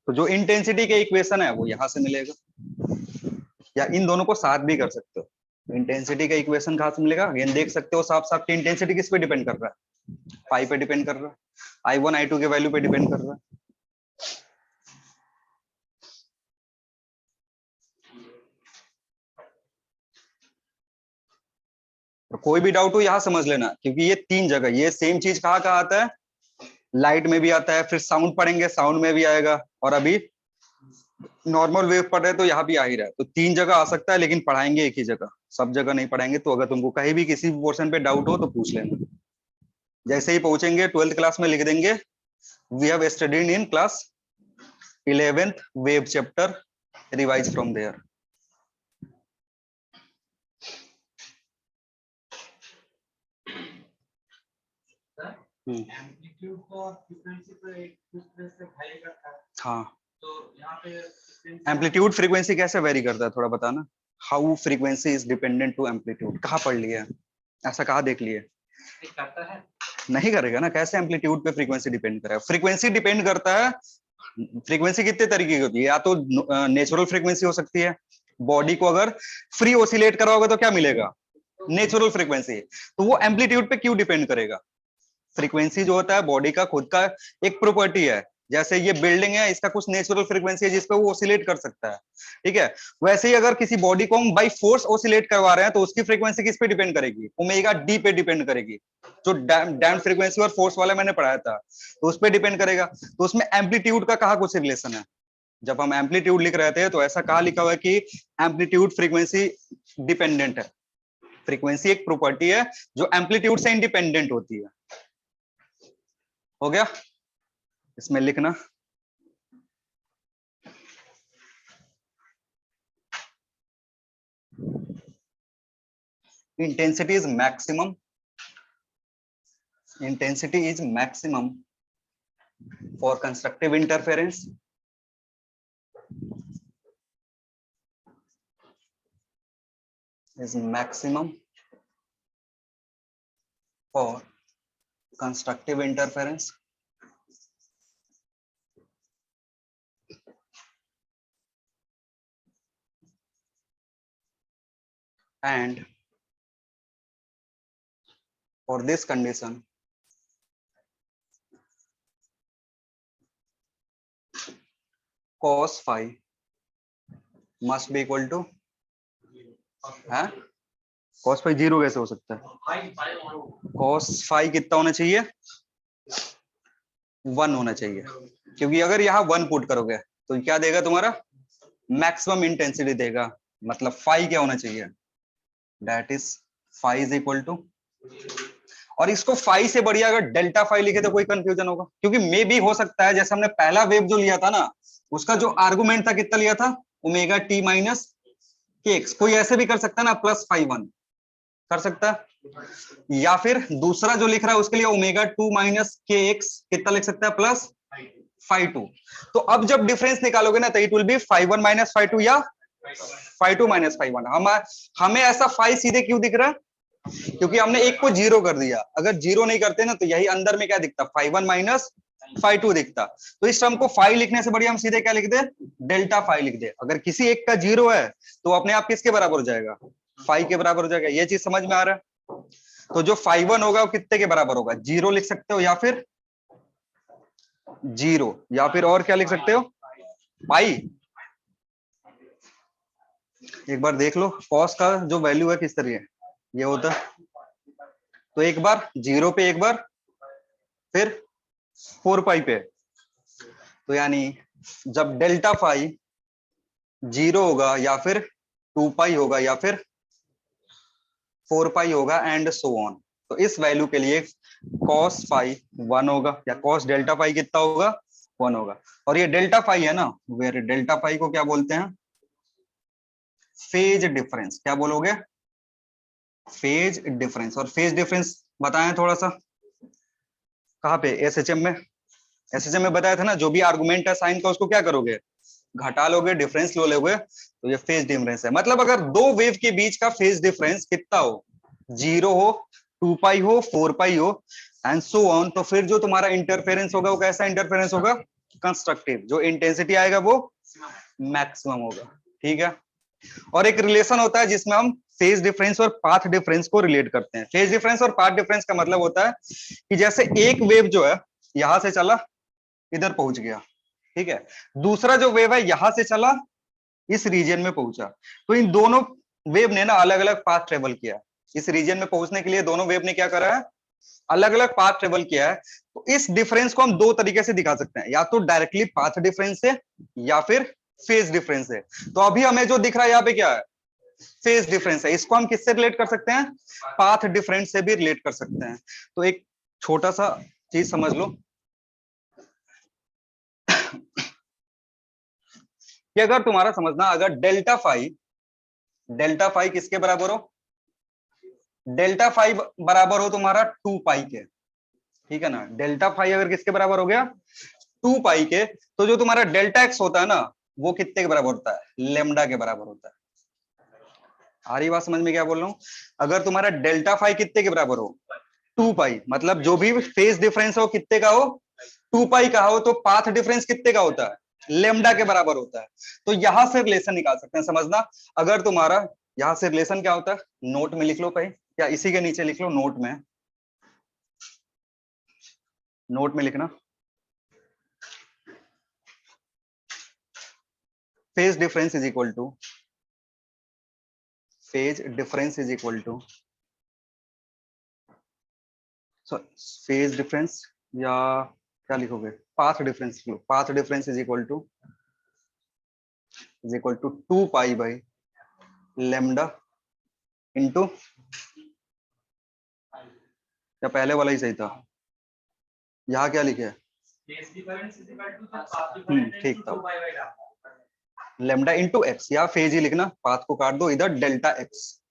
Speaker 1: तो जो इंटेंसिटी के इक्वेशन है वो यहां से मिलेगा, या इन दोनों को साथ भी कर सकते हो। इंटेंसिटी का इक्वेशन कहां से मिलेगा, अगेन देख सकते हो साफ साफ कि इंटेंसिटी किस पे डिपेंड कर रहा है, फाइव पे डिपेंड कर रहा है, i1 i2 के वैल्यू पे डिपेंड कर रहा है। तो कोई भी डाउट हो यहां समझ लेना, क्योंकि ये तीन जगह, ये सेम चीज कहाँ कहाँ आता है, लाइट में भी आता है, फिर साउंड पढ़ेंगे साउंड में भी आएगा, और अभी नॉर्मल वेव पढ़ रहे तो यहाँ भी आ ही रहा है। तो तीन जगह आ सकता है, लेकिन पढ़ाएंगे एक ही जगह, सब जगह नहीं पढ़ाएंगे। तो अगर तुमको कहीं भी किसी पोर्शन पे डाउट हो तो पूछ लेना, जैसे ही पहुंचेंगे 12th क्लास में लिख देंगे we have studied in class 11th wave chapter, revise from there.
Speaker 2: Amplitude को फ्रीक्वेंसी पे एक दूसरे से वेरी करता है।
Speaker 1: हाँ,
Speaker 2: तो यहाँ पे
Speaker 1: एम्पलीट्यूड फ्रीक्वेंसी कैसे वेरी करता है, थोड़ा बताना। How frequency is dependent to amplitude, कहाँ पढ़ लिया, ऐसा कहाँ देख लिए,
Speaker 2: करता है,
Speaker 1: नहीं करेगा ना, कैसे एम्पलीट्यूड पे फ्रीक्वेंसी डिपेंड करेगा। फ्रीक्वेंसी डिपेंड करता है, फ्रीक्वेंसी कितने तरीके की होती है, या तो नेचुरल फ्रीक्वेंसी हो सकती है, बॉडी को अगर फ्री ऑसिलेट कराओगे तो क्या मिलेगा, नेचुरल फ्रीक्वेंसी। तो वो एम्पलीट्यूड पे क्यों डिपेंड करेगा, फ्रीक्वेंसी जो होता है बॉडी का खुद का एक प्रॉपर्टी है, जैसे ये बिल्डिंग है, इसका कुछ नेचुरल फ्रीक्वेंसी है जिस पे वो ऑसिलेट कर सकता है, ठीक है। वैसे ही अगर किसी बॉडी को हम बाय फोर्स ऑसिलेट करवा रहे हैं तो उसकी फ्रीक्वेंसी किस पे डिपेंड करेगी, ओमेगा डी पे डिपेंड करेगी, जो डैम्प फ्रीक्वेंसी और फोर्स वाला मैंने पढ़ाया था, तो उस पे डिपेंड करेगा। तो उसमें एम्पलीट्यूड का कहाँ कुछ रिलेशन है, जब हम एम्पलीट्यूड लिख रहे थे तो ऐसा कहा लिखा हुआ है कि एम्पलीट्यूड फ्रीक्वेंसी डिपेंडेंट है। फ्रीक्वेंसी एक प्रॉपर्टी है जो एम्पलीट्यूड से इंडिपेंडेंट होती है। हो गया, इसमें लिखना intensity is maximum for constructive interference is maximum for constructive interference and for this condition cos phi must be equal to है, cos phi जीरो कैसे हो सकता है, cos phi कितना होना चाहिए, 1 होना चाहिए, क्योंकि अगर यहाँ 1 पुट करोगे तो क्या देगा तुम्हारा, मैक्सिमम इंटेंसिटी देगा, मतलब phi क्या होना चाहिए, that is phi is equal to, और इसको phi से बढ़िया अगर डेल्टा phi लिखे तो कोई कंफ्यूजन होगा, क्योंकि मे भी हो सकता है जैसे हमने पहला वेव जो लिया था ना, उसका जो आर्गुमेंट था कितना लिया था, ओमेगा टी माइनस के एक्स, कोई ऐसे भी कर सकता है ना, प्लस phi 1 कर सकता है, या फिर दूसरा जो लिख रहा है उसके लिए ओमेगा 2 माइनस के एक्स कितना लिख सकता है, प्लस φ2। तो अब जब डिफरेंस निकालोगे ना तो इट विल बी φ1 माइनस φ2 या φ2 माइनस φ1। हमें ऐसा फाइ सीधे क्यों दिख रहा है? क्योंकि हमने एक को जीरो कर दिया। अगर जीरो नहीं करते ना तो यही अंदर में क्या दिखता, φ1 माइनस φ2 दिखता। तो इस टर्म को फाइ लिखने से बढ़िया हम सीधे क्या लिख दे, डेल्टा फाइ लिख दे। अगर किसी एक का जीरो है तो अपने आप किसके बराबर हो जाएगा, फाइ के बराबर हो जाएगा। ये चीज समझ में आ रहा है? तो जो φ1 होगा वो कितने के बराबर होगा, जीरो लिख सकते हो या फिर जीरो, या फिर और क्या लिख सकते हो, पाई। एक बार देख लो कॉस का जो वैल्यू है किस तरह है, ये होता है। तो एक बार जीरो पे, एक बार फिर 4 पाई पे। तो यानी जब डेल्टा फाइ जीरो होगा या फिर 2 पाई होगा या फिर 4 पाई होगा एंड सो ऑन। तो इस वैल्यू के लिए कॉस फाइ 1 होगा या कॉस डेल्टा फाइ कितना होगा, 1 होगा। और ये डेल्टा फाइ है ना, वेर डेल्टा फाइ को क्या बोलते हैं, फेज डिफरेंस। क्या बोलोगे, फेज डिफरेंस। और फेज डिफरेंस बताएं थोड़ा सा, कहाँ पे, एसएचएम में। एसएचएम में बताया था ना, जो भी आर्गुमेंट है साइन का उसको क्या करोगे, घटा लोगे, डिफरेंस लो लोगे, तो ये फेज डिफरेंस है। मतलब अगर दो वेव के बीच का फेज डिफरेंस कितना हो, जीरो हो, 2 पाई हो, 4 पाई हो एंड सो ऑन, तो फिर जो तुम्हारा इंटरफेरेंस होगा वो कैसा इंटरफेरेंस होगा, कंस्ट्रक्टिव। जो इंटेंसिटी आएगा वो मैक्सिमम होगा। ठीक है। और एक रिलेशन होता है जिसमें हम फेज डिफरेंस और पाथ डिफरेंस को रिलेट करते हैं। फेज डिफरेंस और पाथ डिफरेंस का मतलब होता है कि जैसे एक वेव जो है यहां से चला इधर पहुंच गया, ठीक है, दूसरा जो वेव है यहां से चला इस रीजन में पहुंचा, तो इन दोनों वेव ने ना अलग अलग पाथ ट्रेवल किया। इस रीजन में पहुंचने के लिए दोनों वेव ने क्या करा है, अलग अलग पाथ ट्रेवल किया है। तो इस डिफरेंस को हम दो तरीके से दिखा सकते हैं, या तो डायरेक्टली पाथ डिफरेंस से या फिर फेज डिफरेंस है। तो अभी हमें जो दिख रहा है यहाँ पे क्या है, फेज डिफरेंस है। इसको हम किससे रिलेट कर सकते हैं, पाथ डिफरेंस से भी रिलेट कर सकते हैं। तो एक छोटा सा चीज समझ लो कि अगर तुम्हारा समझना, अगर डेल्टा फाइ किसके बराबर हो, डेल्टा फाइ बराबर हो तुम्हारा 2 पाई के, ठीक है ना। डेल्टा फाइ अगर किसके बराबर हो गया, 2 पाई के, तो जो तुम्हारा डेल्टा एक्स होता है ना वो कितने के बराबर होता है, लेमडा के बराबर होता है। आ रही बात समझ में क्या बोल रहा हूँ? अगर तुम्हारा डेल्टा फाइ कितने के बराबर हो, 2 पाई, मतलब जो भी फेज डिफरेंस हो कितने का हो, 2 पाई का हो, तो पाथ डिफरेंस कितने का होता है, लेमडा के बराबर होता है। तो यहां से रिलेशन निकाल सकते हैं। समझना, अगर तुम्हारा यहां से रिलेशन क्या होता है, नोट में लिख लो भाई, या इसी के नीचे लिख लो, नोट में लिखना, phase difference is equal to phase difference या क्या लिखोगे, path difference. Path difference is equal to 2 pi by lambda into, या पहले वाला ही सही था, यहाँ क्या लिखे है, ठीक था, लेमडा इंटू एक्स, या फेज ही लिखना, पाथ को काट दो, इधर डेल्टा एक्स,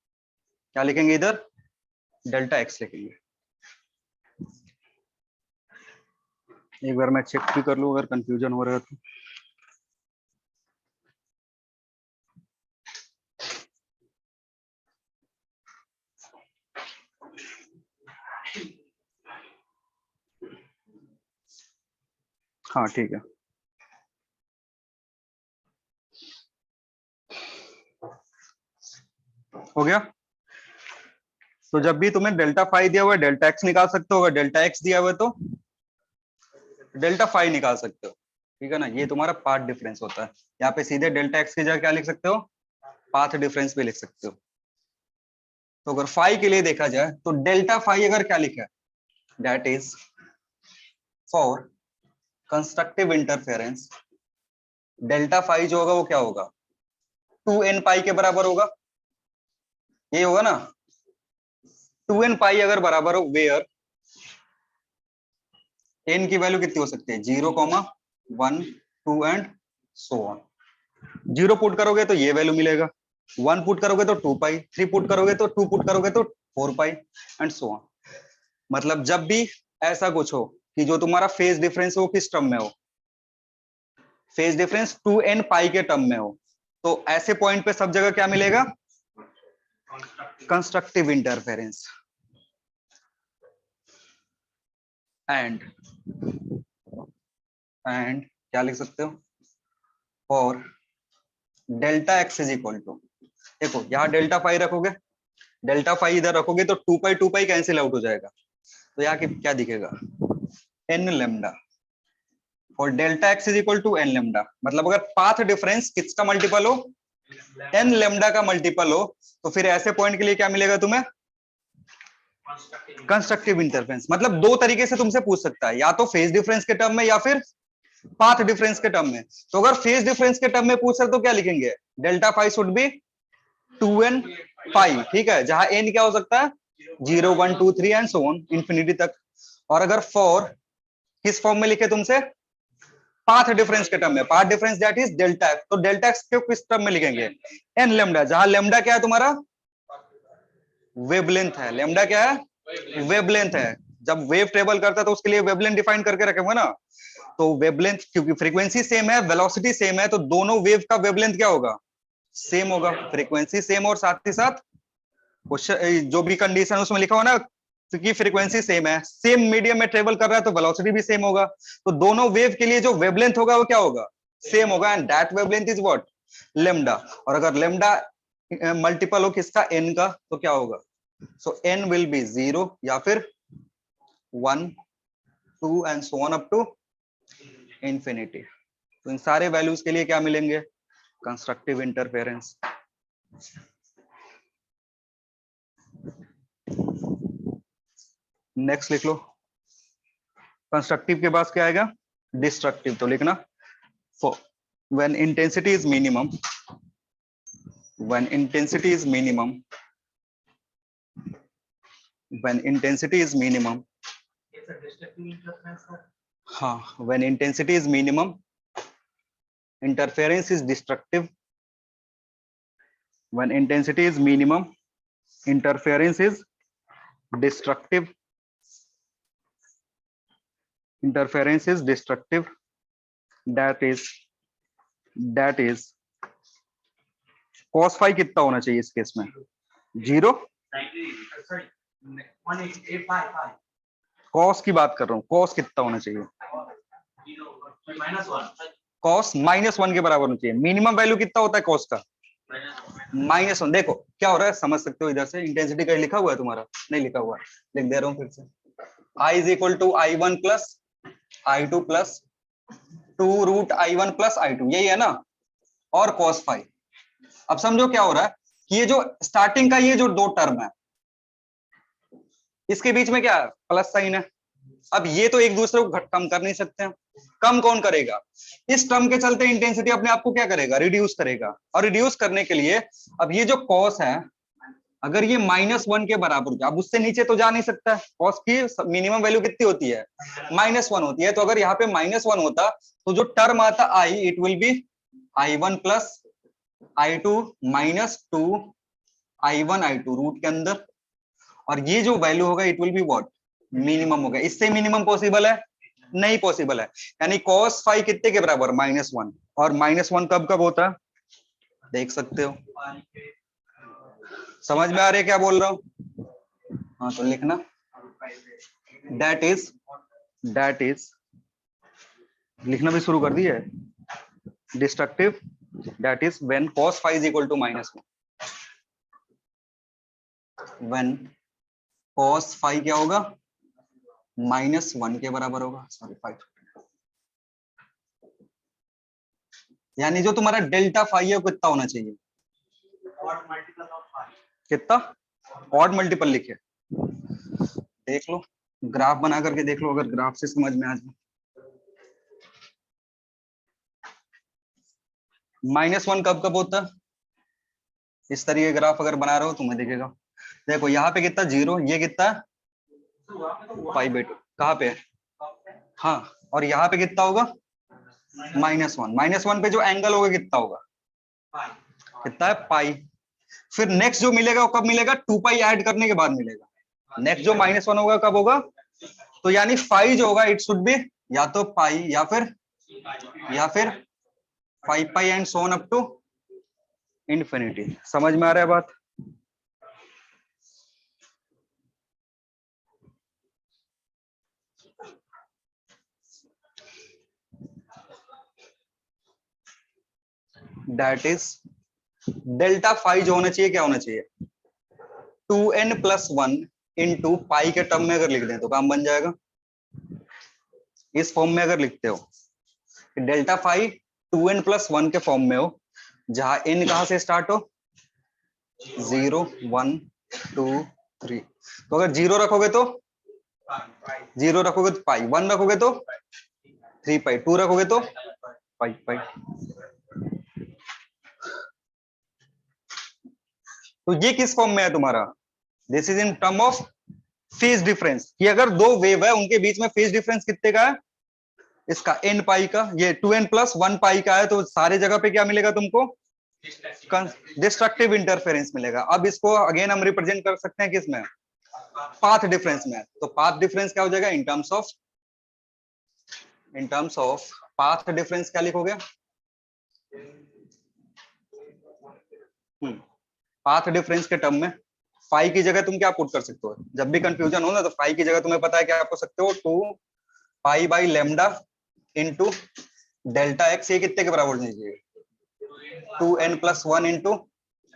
Speaker 1: क्या लिखेंगे इधर, डेल्टा एक्स लिखेंगे। एक बार मैं चेक भी कर लूं अगर कंफ्यूजन हो रहा है तो। हाँ ठीक है, हो गया। तो जब भी तुम्हें डेल्टा फाइ दिया हुआ है डेल्टा एक्स निकाल सकते हो, अगर डेल्टा एक्स दिया हुआ है तो डेल्टा फाइ निकाल सकते हो, ठीक है ना। ये तुम्हारा पाथ डिफरेंस होता है। यहाँ पे सीधे डेल्टा एक्स की जगह क्या लिख सकते हो, पाथ डिफरेंस भी लिख सकते हो। तो अगर फाइ के लिए देखा जाए तो डेल्टा फाइ अगर क्या लिखा है, that is for constructive interference, delta phi जो होगा वो क्या होगा, 2n पाई के बराबर होगा, ये होगा ना। 2n पाई अगर बराबर हो वेयर n की वैल्यू कितनी हो सकती है, 0, 1, 2 एंड सो ऑन। 0 पुट करोगे तो ये वैल्यू मिलेगा, 1 पुट करोगे तो 2 पाई, 3 पुट करोगे तो 2 पुट करोगे तो 4 पाई एंड सो ऑन। मतलब जब भी ऐसा कुछ हो कि जो तुम्हारा फेज डिफरेंस हो किस टर्म में हो, फेज डिफरेंस 2n पाई के टर्म में हो, तो ऐसे पॉइंट पे सब जगह क्या मिलेगा? Constructive interference. एंड क्या लिख सकते हो? और delta x is equal to, देखो यहां डेल्टा फाई रखोगे, डेल्टा फाई इधर रखोगे तो 2 पाई कैंसिल आउट हो जाएगा, तो यहाँ क्या दिखेगा? N lambda. और delta x is equal to N lambda, मतलब अगर पाथ डिफरेंस किसका मल्टीपल हो? एन लेमडा का मल्टीपल हो, तो फिर ऐसे पॉइंट के लिए क्या मिलेगा तुम्हें? Constructive interference. मतलब दो तरीके से तुमसे पूछ सकता है, या तो फेज डिफरेंस के टर्म में या फिर पाथ डिफरेंस के टर्म में। तो अगर फेज डिफरेंस के टर्म में पूछ रहे तो क्या लिखेंगे? Delta phi should be 2n pi, ठीक है, जहां n क्या हो सकता है? 0 1 2 3 एंड सो ऑन इंफिनिटी तक। और अगर फॉर किस फॉर्म में लिखे तुमसे? पाथ डिफरेंस के टर्म में, path difference that is delta x, तो डेल्टा एक्स को किस टर्म में लिखेंगे? एन लेमडा, जहां लेमडा क्या है तुम्हारा? वेवलेंथ है। लेमडा क्या है? वेवलेंथ है। जब वेव ट्रेवल करता है तो उसके लिए वेवलेंथ डिफाइन करके रखेंगे ना, तो वेवलेंथ, क्योंकि फ्रीक्वेंसी सेम है, वेलोसिटी सेम है, तो दोनों वेव का वेवलेंथ क्या होगा? सेम होगा। फ्रीक्वेंसी सेम और साथ ही साथ जो भी कंडीशन उसमें लिखा हो ना, क्योंकि फ्रीक्वेंसी सेम है, सेम मीडियम में ट्रेवल कर रहा है, तो वेलोसिटी भी सेम होगा, तो दोनों वेव के लिए जो वेवलेंथ होगा वो क्या होगा? सेम होगा। And that wavelength is what? Lambda. और अगर लेमडा मल्टीपल हो किसका? एन का, तो क्या होगा? सो एन विल बी 0 या फिर 1 2 and so on up to infinity. तो इन सारे वैल्यूज के लिए क्या मिलेंगे? Constructive interference. नेक्स्ट लिख लो। कंस्ट्रक्टिव के पास क्या आएगा? डिस्ट्रक्टिव। तो लिखना when intensity is minimum, when intensity is minimum, when intensity is minimum,
Speaker 2: it's a destructive interference, sir.
Speaker 1: हाँ, when intensity is minimum, interference is destructive. When intensity is minimum, interference is destructive. Interference is destructive. That is cos phi कितना होना चाहिए इस case में? 0।
Speaker 2: Sorry, 1.855.
Speaker 1: cos की बात कर रहा हूँ, cos कितना होना चाहिए?
Speaker 2: 1.
Speaker 1: cos -1 के बराबर होना चाहिए। मिनिमम वैल्यू कितना होता है cos का? -1। देखो क्या हो रहा है, समझ सकते हो। इधर से इंटेंसिटी का लिखा हुआ है तुम्हारा? नहीं लिखा हुआ, लिख दे रहा हूँ फिर से। I is equal to I1 plus I2 plus 2 root I1 plus I2, यही है ना? और cos phi। अब समझो क्या हो रहा है कि ये जो स्टार्टिंग का ये जो दो टर्म है, इसके बीच में क्या है? प्लस साइन है। अब ये तो एक दूसरे को कम कर नहीं सकते हैं। कम कौन करेगा? इस टर्म के चलते इंटेंसिटी अपने आप को क्या करेगा? रिड्यूस करेगा। और रिड्यूस करने के लिए अब ये जो कॉस है, अगर ये -1 के बराबर हो जाए, अब उससे नीचे तो जा नहीं सकता है। कॉस की मिनिमम वैल्यू कितनी होती है? -1 होती है। तो अगर यहाँ पे -1 होता तो जो टर्म आता I, it will be I1 plus I2 minus 2 I1 I2 root के अंदर, और ये जो वैल्यू होगा it will be what? Minimum होगा। इससे मिनिमम पॉसिबल है? नहीं पॉसिबल है। यानी cos phi कितने के बराबर? -1। और -1 कब कब होता है? देख सकते हो। समझ में आ रही है क्या बोल रहा हूं? हाँ, तो लिखना दैट इज लिखना भी शुरू कर दिया है। Destructive, that is when cos phi is equal to -1। When cos phi क्या होगा? -1 के बराबर होगा। सॉरी 5। यानी जो तुम्हारा डेल्टा फाई है वो कितना होना चाहिए?
Speaker 2: Odd multiple of 5.
Speaker 1: कितना? ऑड मल्टीपल लिखे। देख लो, ग्राफ बना करके देख लो, अगर ग्राफ से समझ में आ जाए। -1 कब कब होता? इस तरीके ग्राफ अगर बना रहे हो तुम्हें दिखेगा। देखो यहाँ पे कितना? 0। ये कितना? π/2। कहाँ पे? हाँ, और यहाँ पे कितना होगा? -1। -1 पे जो एंगल होगा कितना होगा? कितना है? पाई। फिर नेक्स्ट जो मिलेगा वो कब मिलेगा? 2 पाई ऐड करने के बाद मिलेगा। नेक्स्ट जो -1 होगा कब होगा? तो यानी फाई जो होगा इट शुड बी या तो पाई या फिर 5 पाई and so on up to infinity. समझ में आ रहा है बात? दैट इज डेल्टा फाई जो होना चाहिए क्या होना चाहिए? 2n+1 इंटू पाई के टर्म में अगर लिख दें तो काम बन जाएगा। इस फॉर्म में अगर लिखते हो डेल्टा फाई 2n+1 के फॉर्म में हो, जहां n कहां से स्टार्ट हो, 0 1 2 3। तो अगर 0 रखोगे तो 0 रखोगे तो पाई, 1 रखोगे तो 3 पाई, 2 रखोगे तो 5 पाई। तो ये किस फॉर्म में है तुम्हारा? This is in term of phase difference, कि अगर दो वेव है उनके बीच में फेज डिफरेंस कितने का है? इसका n पाई का, ये 2n+1 पाई का है, तो सारे जगह पे क्या मिलेगा तुमको? डिस्ट्रक्टिव इंटरफेरेंस मिलेगा। अब इसको अगेन हम रिप्रेजेंट कर सकते हैं किसमें? पाथ डिफरेंस में। तो पाथ डिफरेंस क्या हो जाएगा? In terms of path difference क्या लिखोगे? पाथ डिफरेंस के टर्म में फाई की जगह तुम क्या पुट कर सकते हो? जब भी कंफ्यूजन हो ना, तो फाई की जगह तुम्हें पता है क्या आप कर सकते हो? 2 pi by lambda into delta x. ये कितने के बराबर होनी चाहिए? 2n+1 इंटू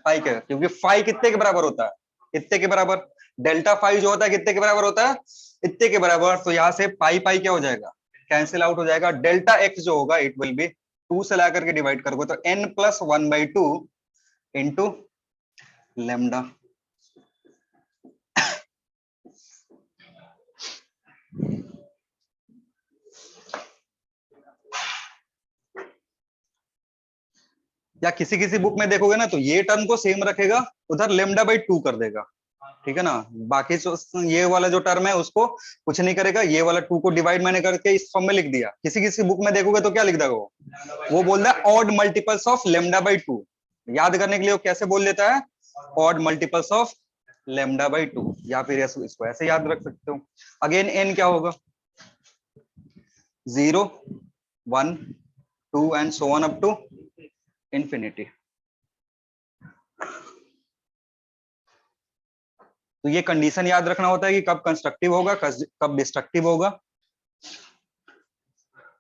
Speaker 1: फाई के, क्योंकि फाई कितने के बराबर होता है? इतने के बराबर। डेल्टा फाई जो होता है कितने के बराबर होता है? इतने के बराबर। तो यहाँ से पाई पाई क्या हो जाएगा? कैंसिल आउट हो जाएगा। डेल्टा एक्स जो होगा इट विल बी 2 से ला करके डिवाइड करोगे तो n+1/2 इंटू लेमडा। या किसी किसी बुक में देखोगे ना तो ये टर्म को सेम रखेगा, उधर लेमडा/2 कर देगा, ठीक है ना। बाकी ये वाला जो टर्म है उसको कुछ नहीं करेगा, ये वाला 2 को डिवाइड मैंने करके इस फॉर्म में लिख दिया। किसी किसी बुक में देखोगे तो क्या लिख देगा वो बोल रहा है ऑड मल्टीपल्स ऑफ लेमडा/2। याद करने के लिए वो कैसे बोल देता है? ऑड मल्टीपल्स ऑफ लेमडा/2, या फिर इसको ऐसे याद रख सकते हो। अगेन n क्या होगा? 0 1 2 and so on up to infinity. तो ये कंडीशन याद रखना होता है कि कब कंस्ट्रक्टिव होगा, कब डिस्ट्रक्टिव होगा।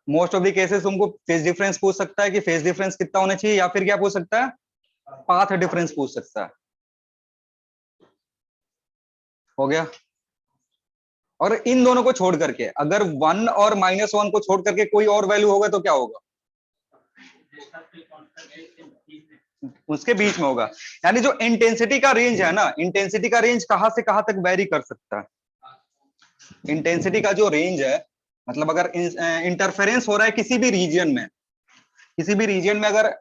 Speaker 1: मोस्ट ऑफ द केसेस तुमको फेज डिफरेंस पूछ सकता है कि फेज डिफरेंस कितना होना चाहिए, या फिर क्या पूछ सकता है? पाथ डिफरेंस पूछ सकता है। हो गया। और इन दोनों को छोड़ करके अगर 1 और -1 को छोड़ करके कोई और वैल्यू होगा तो क्या होगा? उसके बीच में होगा। यानी जो इंटेंसिटी का रेंज है ना, इंटेंसिटी का रेंज कहां से कहां तक वेरी कर सकता है? इंटेंसिटी का जो रेंज है, मतलब अगर इंटरफेरेंस हो रहा है किसी भी रीजन में, किसी भी रीजन में अगर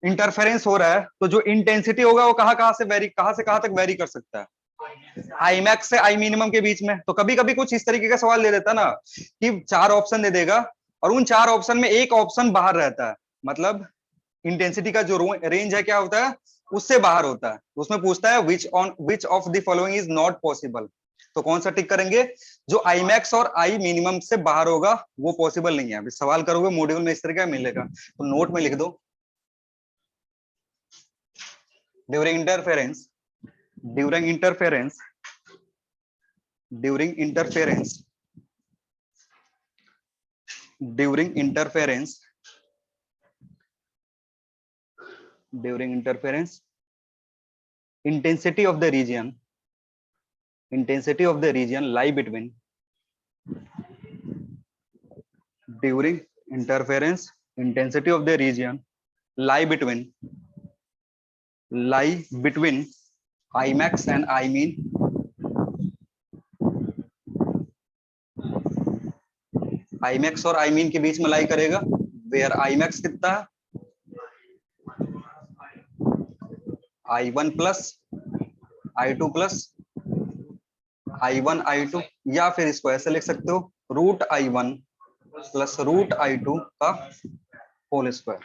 Speaker 1: इंटरफेरेंस हो रहा है तो जो इंटेंसिटी होगा वो कहां से कहां तक वेरी कर सकता है? आई मैक्स से आई मिनिमम के बीच में। तो कभी कभी कुछ इस तरीके का सवाल दे देता ना कि 4 ऑप्शन दे देगा और उन 4 ऑप्शन में एक ऑप्शन बाहर रहता है, मतलब इंटेंसिटी का जो रेंज है क्या होता है? उससे बाहर होता है। उसमें पूछता है which of the following is not possible. तो कौन सा टिक करेंगे? जो आई मैक्स और आई मिनिमम से बाहर होगा वो पॉसिबल नहीं है। अभी सवाल करोगे मॉड्यूल में इस तरह का मिलेगा, तो नोट में लिख दो during interference during interference during interference during interference during interference intensity of the region lie between during interference intensity of the region lie between I max and I mean I max और I mean के बीच में लाई करेगा, where I max कितना है? I1 plus I2 plus I1 I2, या फिर इसको ऐसे लिख सकते हो root I1 plus root I2 का whole square.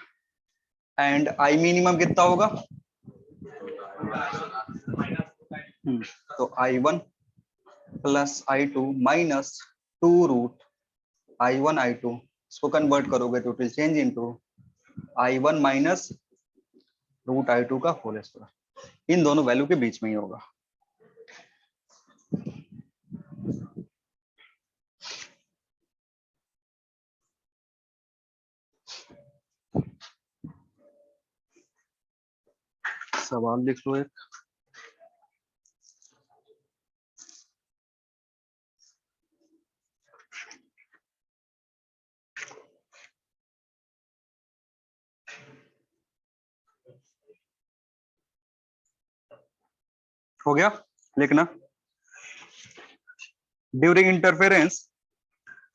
Speaker 1: And I minimum कितना होगा? तो I1 plus I2 minus 2 root I1 I2, इसको कन्वर्ट करोगे तो it will change into I1 minus root I2 का होल स्क्वायर, इन दोनों वैल्यू के बीच में ही होगा। सवाल लिख लो एक। हो गया, लिखना। During interference,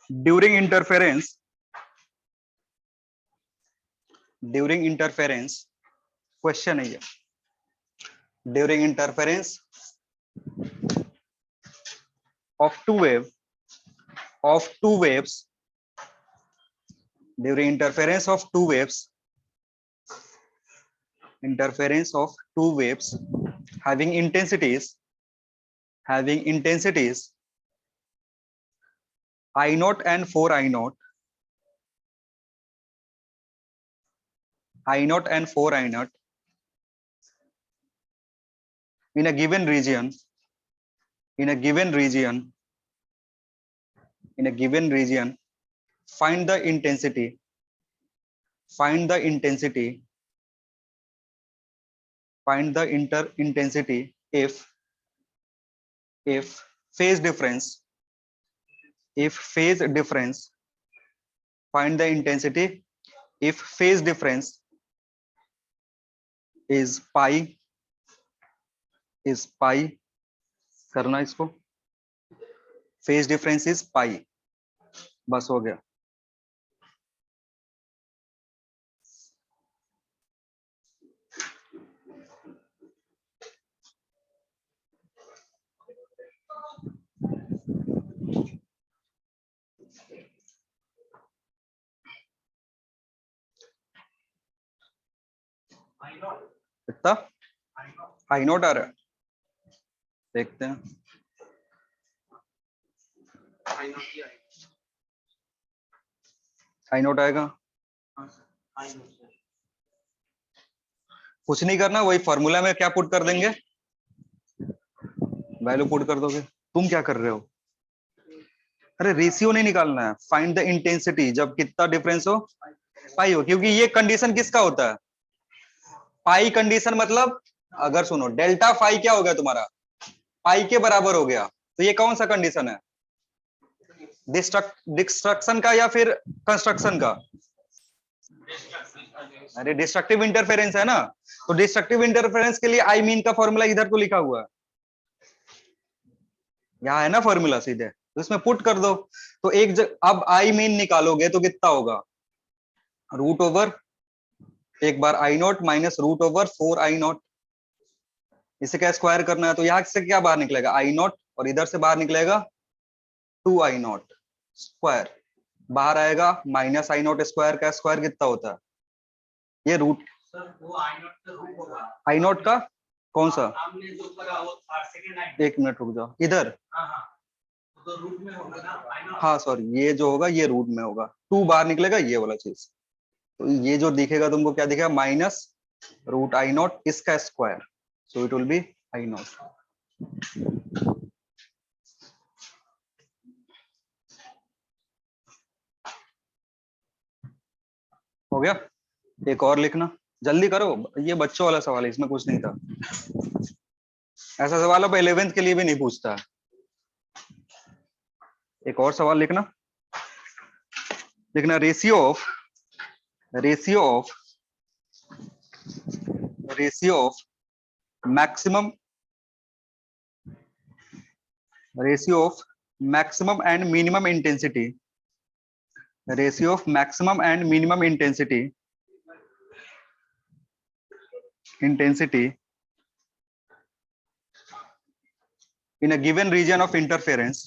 Speaker 1: during interference, during interference, question है ये। During interference of two waves, during interference of two waves, having intensities I naught and 4 I naught, in a given region, find the intensity if phase difference, find the intensity if phase difference is pi, करना इसको, phase difference is pi, बस हो गया। कितना I not आ रहा है, देखते हैं। I नॉट आएगा, कुछ नहीं करना, वही फॉर्मूला में क्या पुट कर देंगे, वैल्यू पुट कर दोगे। तुम क्या कर रहे हो? अरे रेशियो नहीं निकालना है, फाइंड द इंटेंसिटी जब कितना डिफरेंस हो, पाई हो, क्योंकि ये कंडीशन किसका होता है, पाई कंडीशन। मतलब अगर सुनो डेल्टा फाई क्या हो गया तुम्हारा, पाई के बराबर हो गया, तो ये कौन सा कंडीशन है, डिस्ट्रक्शन का या फिर कंस्ट्रक्शन का? अरे डिस्ट्रक्टिव इंटरफेरेंस है ना, तो डिस्ट्रक्टिव इंटरफेरेंस के लिए आई मीन का फॉर्मूला इधर तो लिखा हुआ है, यहाँ है ना फॉर्मूला सीधे, तो इसमें पुट कर दो। तो अब आई मीन निकालोगे तो कितना होगा, रूट ओवर एक बार I naught minus root over 4 I naught, इसे क्या स्क्वायर करना है, तो यहाँ से क्या बाहर निकलेगा, आई नॉट, और इधर से बाहर निकलेगा 2 आई नॉट स्क्वायर, बाहर आएगा माइनस आई नॉट स्क्वायर का स्क्वायर कितना होता है, ये रूट।
Speaker 2: सर वो आई नॉट का रूट होगा,
Speaker 1: आई नॉट का कौन सा,
Speaker 2: हमने जो करा वो सेकंड आई,
Speaker 1: एक मिनट रुक जाओ इधर,
Speaker 2: हां तो रूट में होगा ना आई नॉट,
Speaker 1: हाँ सॉरी, ये जो होगा ये रूट में होगा, 2 बाहर निकलेगा ये वाला चीज, तो ये जो दिखेगा तुमको क्या दिखेगा, माइनस रूट आई नॉट इसका square, so it will be I naught. हो गया, एक और लिखना, जल्दी करो, ये बच्चों वाला सवाल है, इसमें कुछ नहीं था, ऐसा सवाल अब 11th के लिए भी नहीं पूछता। एक और सवाल लिखना, ratio of maximum and minimum intensity, in a given region of interference,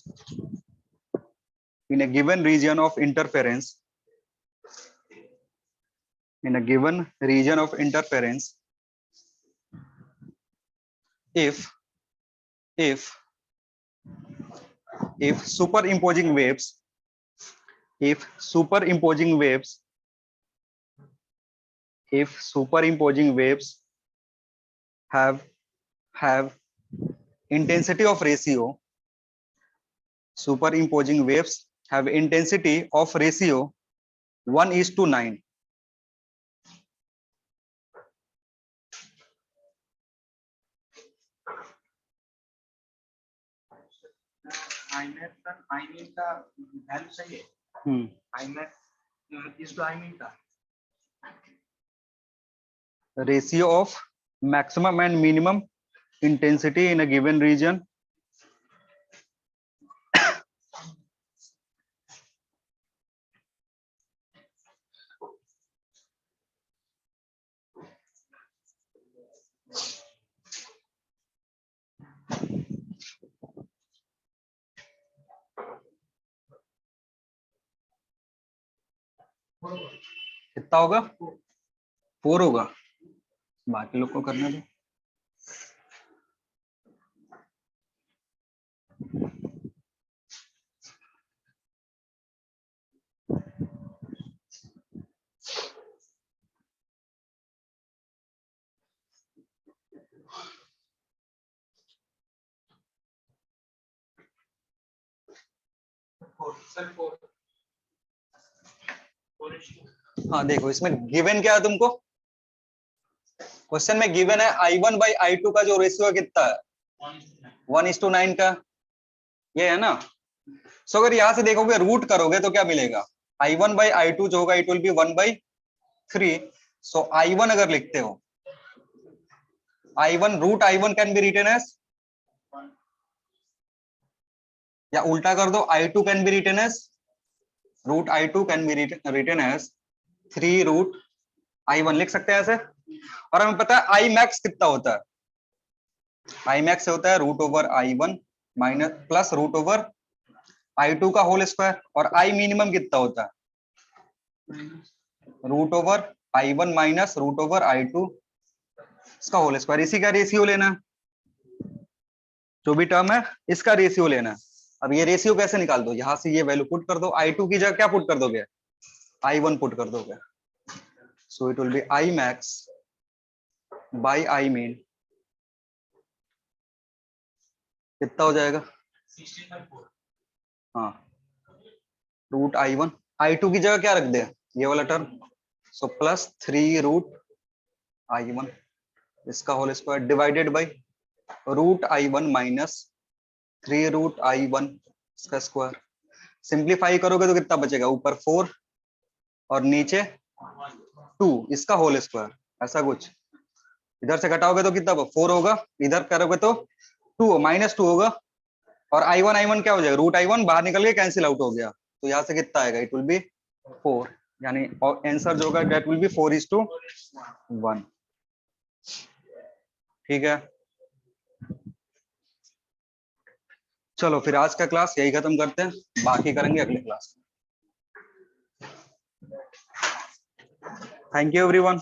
Speaker 1: if superimposing waves, if superimposing waves have intensity of ratio, superimposing waves have intensity of ratio 1:9.
Speaker 2: imax का imin का वैल्यू सही है imax is to imin का
Speaker 1: ratio of maximum and minimum intensity in a given region कितना होगा 4 होगा, बाकी लोग को करने दो। हाँ देखो इसमें गिवन क्या है तुमको, क्वेश्चन में गिवन है I1/I2 का जो रेशियो है कितना है 1:9 का, ये है ना। सो अगर यहां से देखोगे रूट करोगे तो क्या मिलेगा, I1/I2 जो होगा it will B 1/3। So I1 अगर लिखते हो I1 root I1 can be written as, या उल्टा कर दो I2 can be written as root I2 can be written as 3 root I1 लिख सकते हैं ऐसे। और हमें पता है I मैक्स कितना होता है, I मैक्स होता है root over I1 minus plus root over I2 का होल स्क्वायर, और I मिनिमम कितना होता है root over I1 minus root over I2 इसका होल स्क्वायर। इसी का रेशियो लेना है, जो भी टर्म है इसका रेशियो लेना है। अब ये रेशियो कैसे निकाल दो, यहां से ये वैल्यू पुट कर दो, I2 की जगह क्या पुट कर दोगे I1 पुट कर दोगे। सो it will be I max by I mean कितना हो जाएगा
Speaker 2: 16/4
Speaker 1: हाँ रूट I1, I2 की जगह क्या रख दे ये वाला term, so plus 3 root I1 इसका whole square divided by root I1 minus 3 root I1 इसका स्क्वायर। सिंप्लीफाई करोगे तो कितना बचेगा, ऊपर 4 और नीचे 2 इसका होल स्क्वायर, ऐसा कुछ। इधर से घटाओगे तो कितना 4 होगा, इधर करोगे तो 2 माइनस 2 होगा, और I1 क्या हो जाएगा रूट I1 बाहर निकल के कैंसिल आउट हो गया, तो यहाँ से कितना आएगा इट विल बी 4, यानी आंसर जो होगा दैट विल बी 4:1। ठीक है, चलो फिर आज का क्लास यही खत्म करते हैं, बाकी करेंगे अगले क्लास में। Thank you everyone.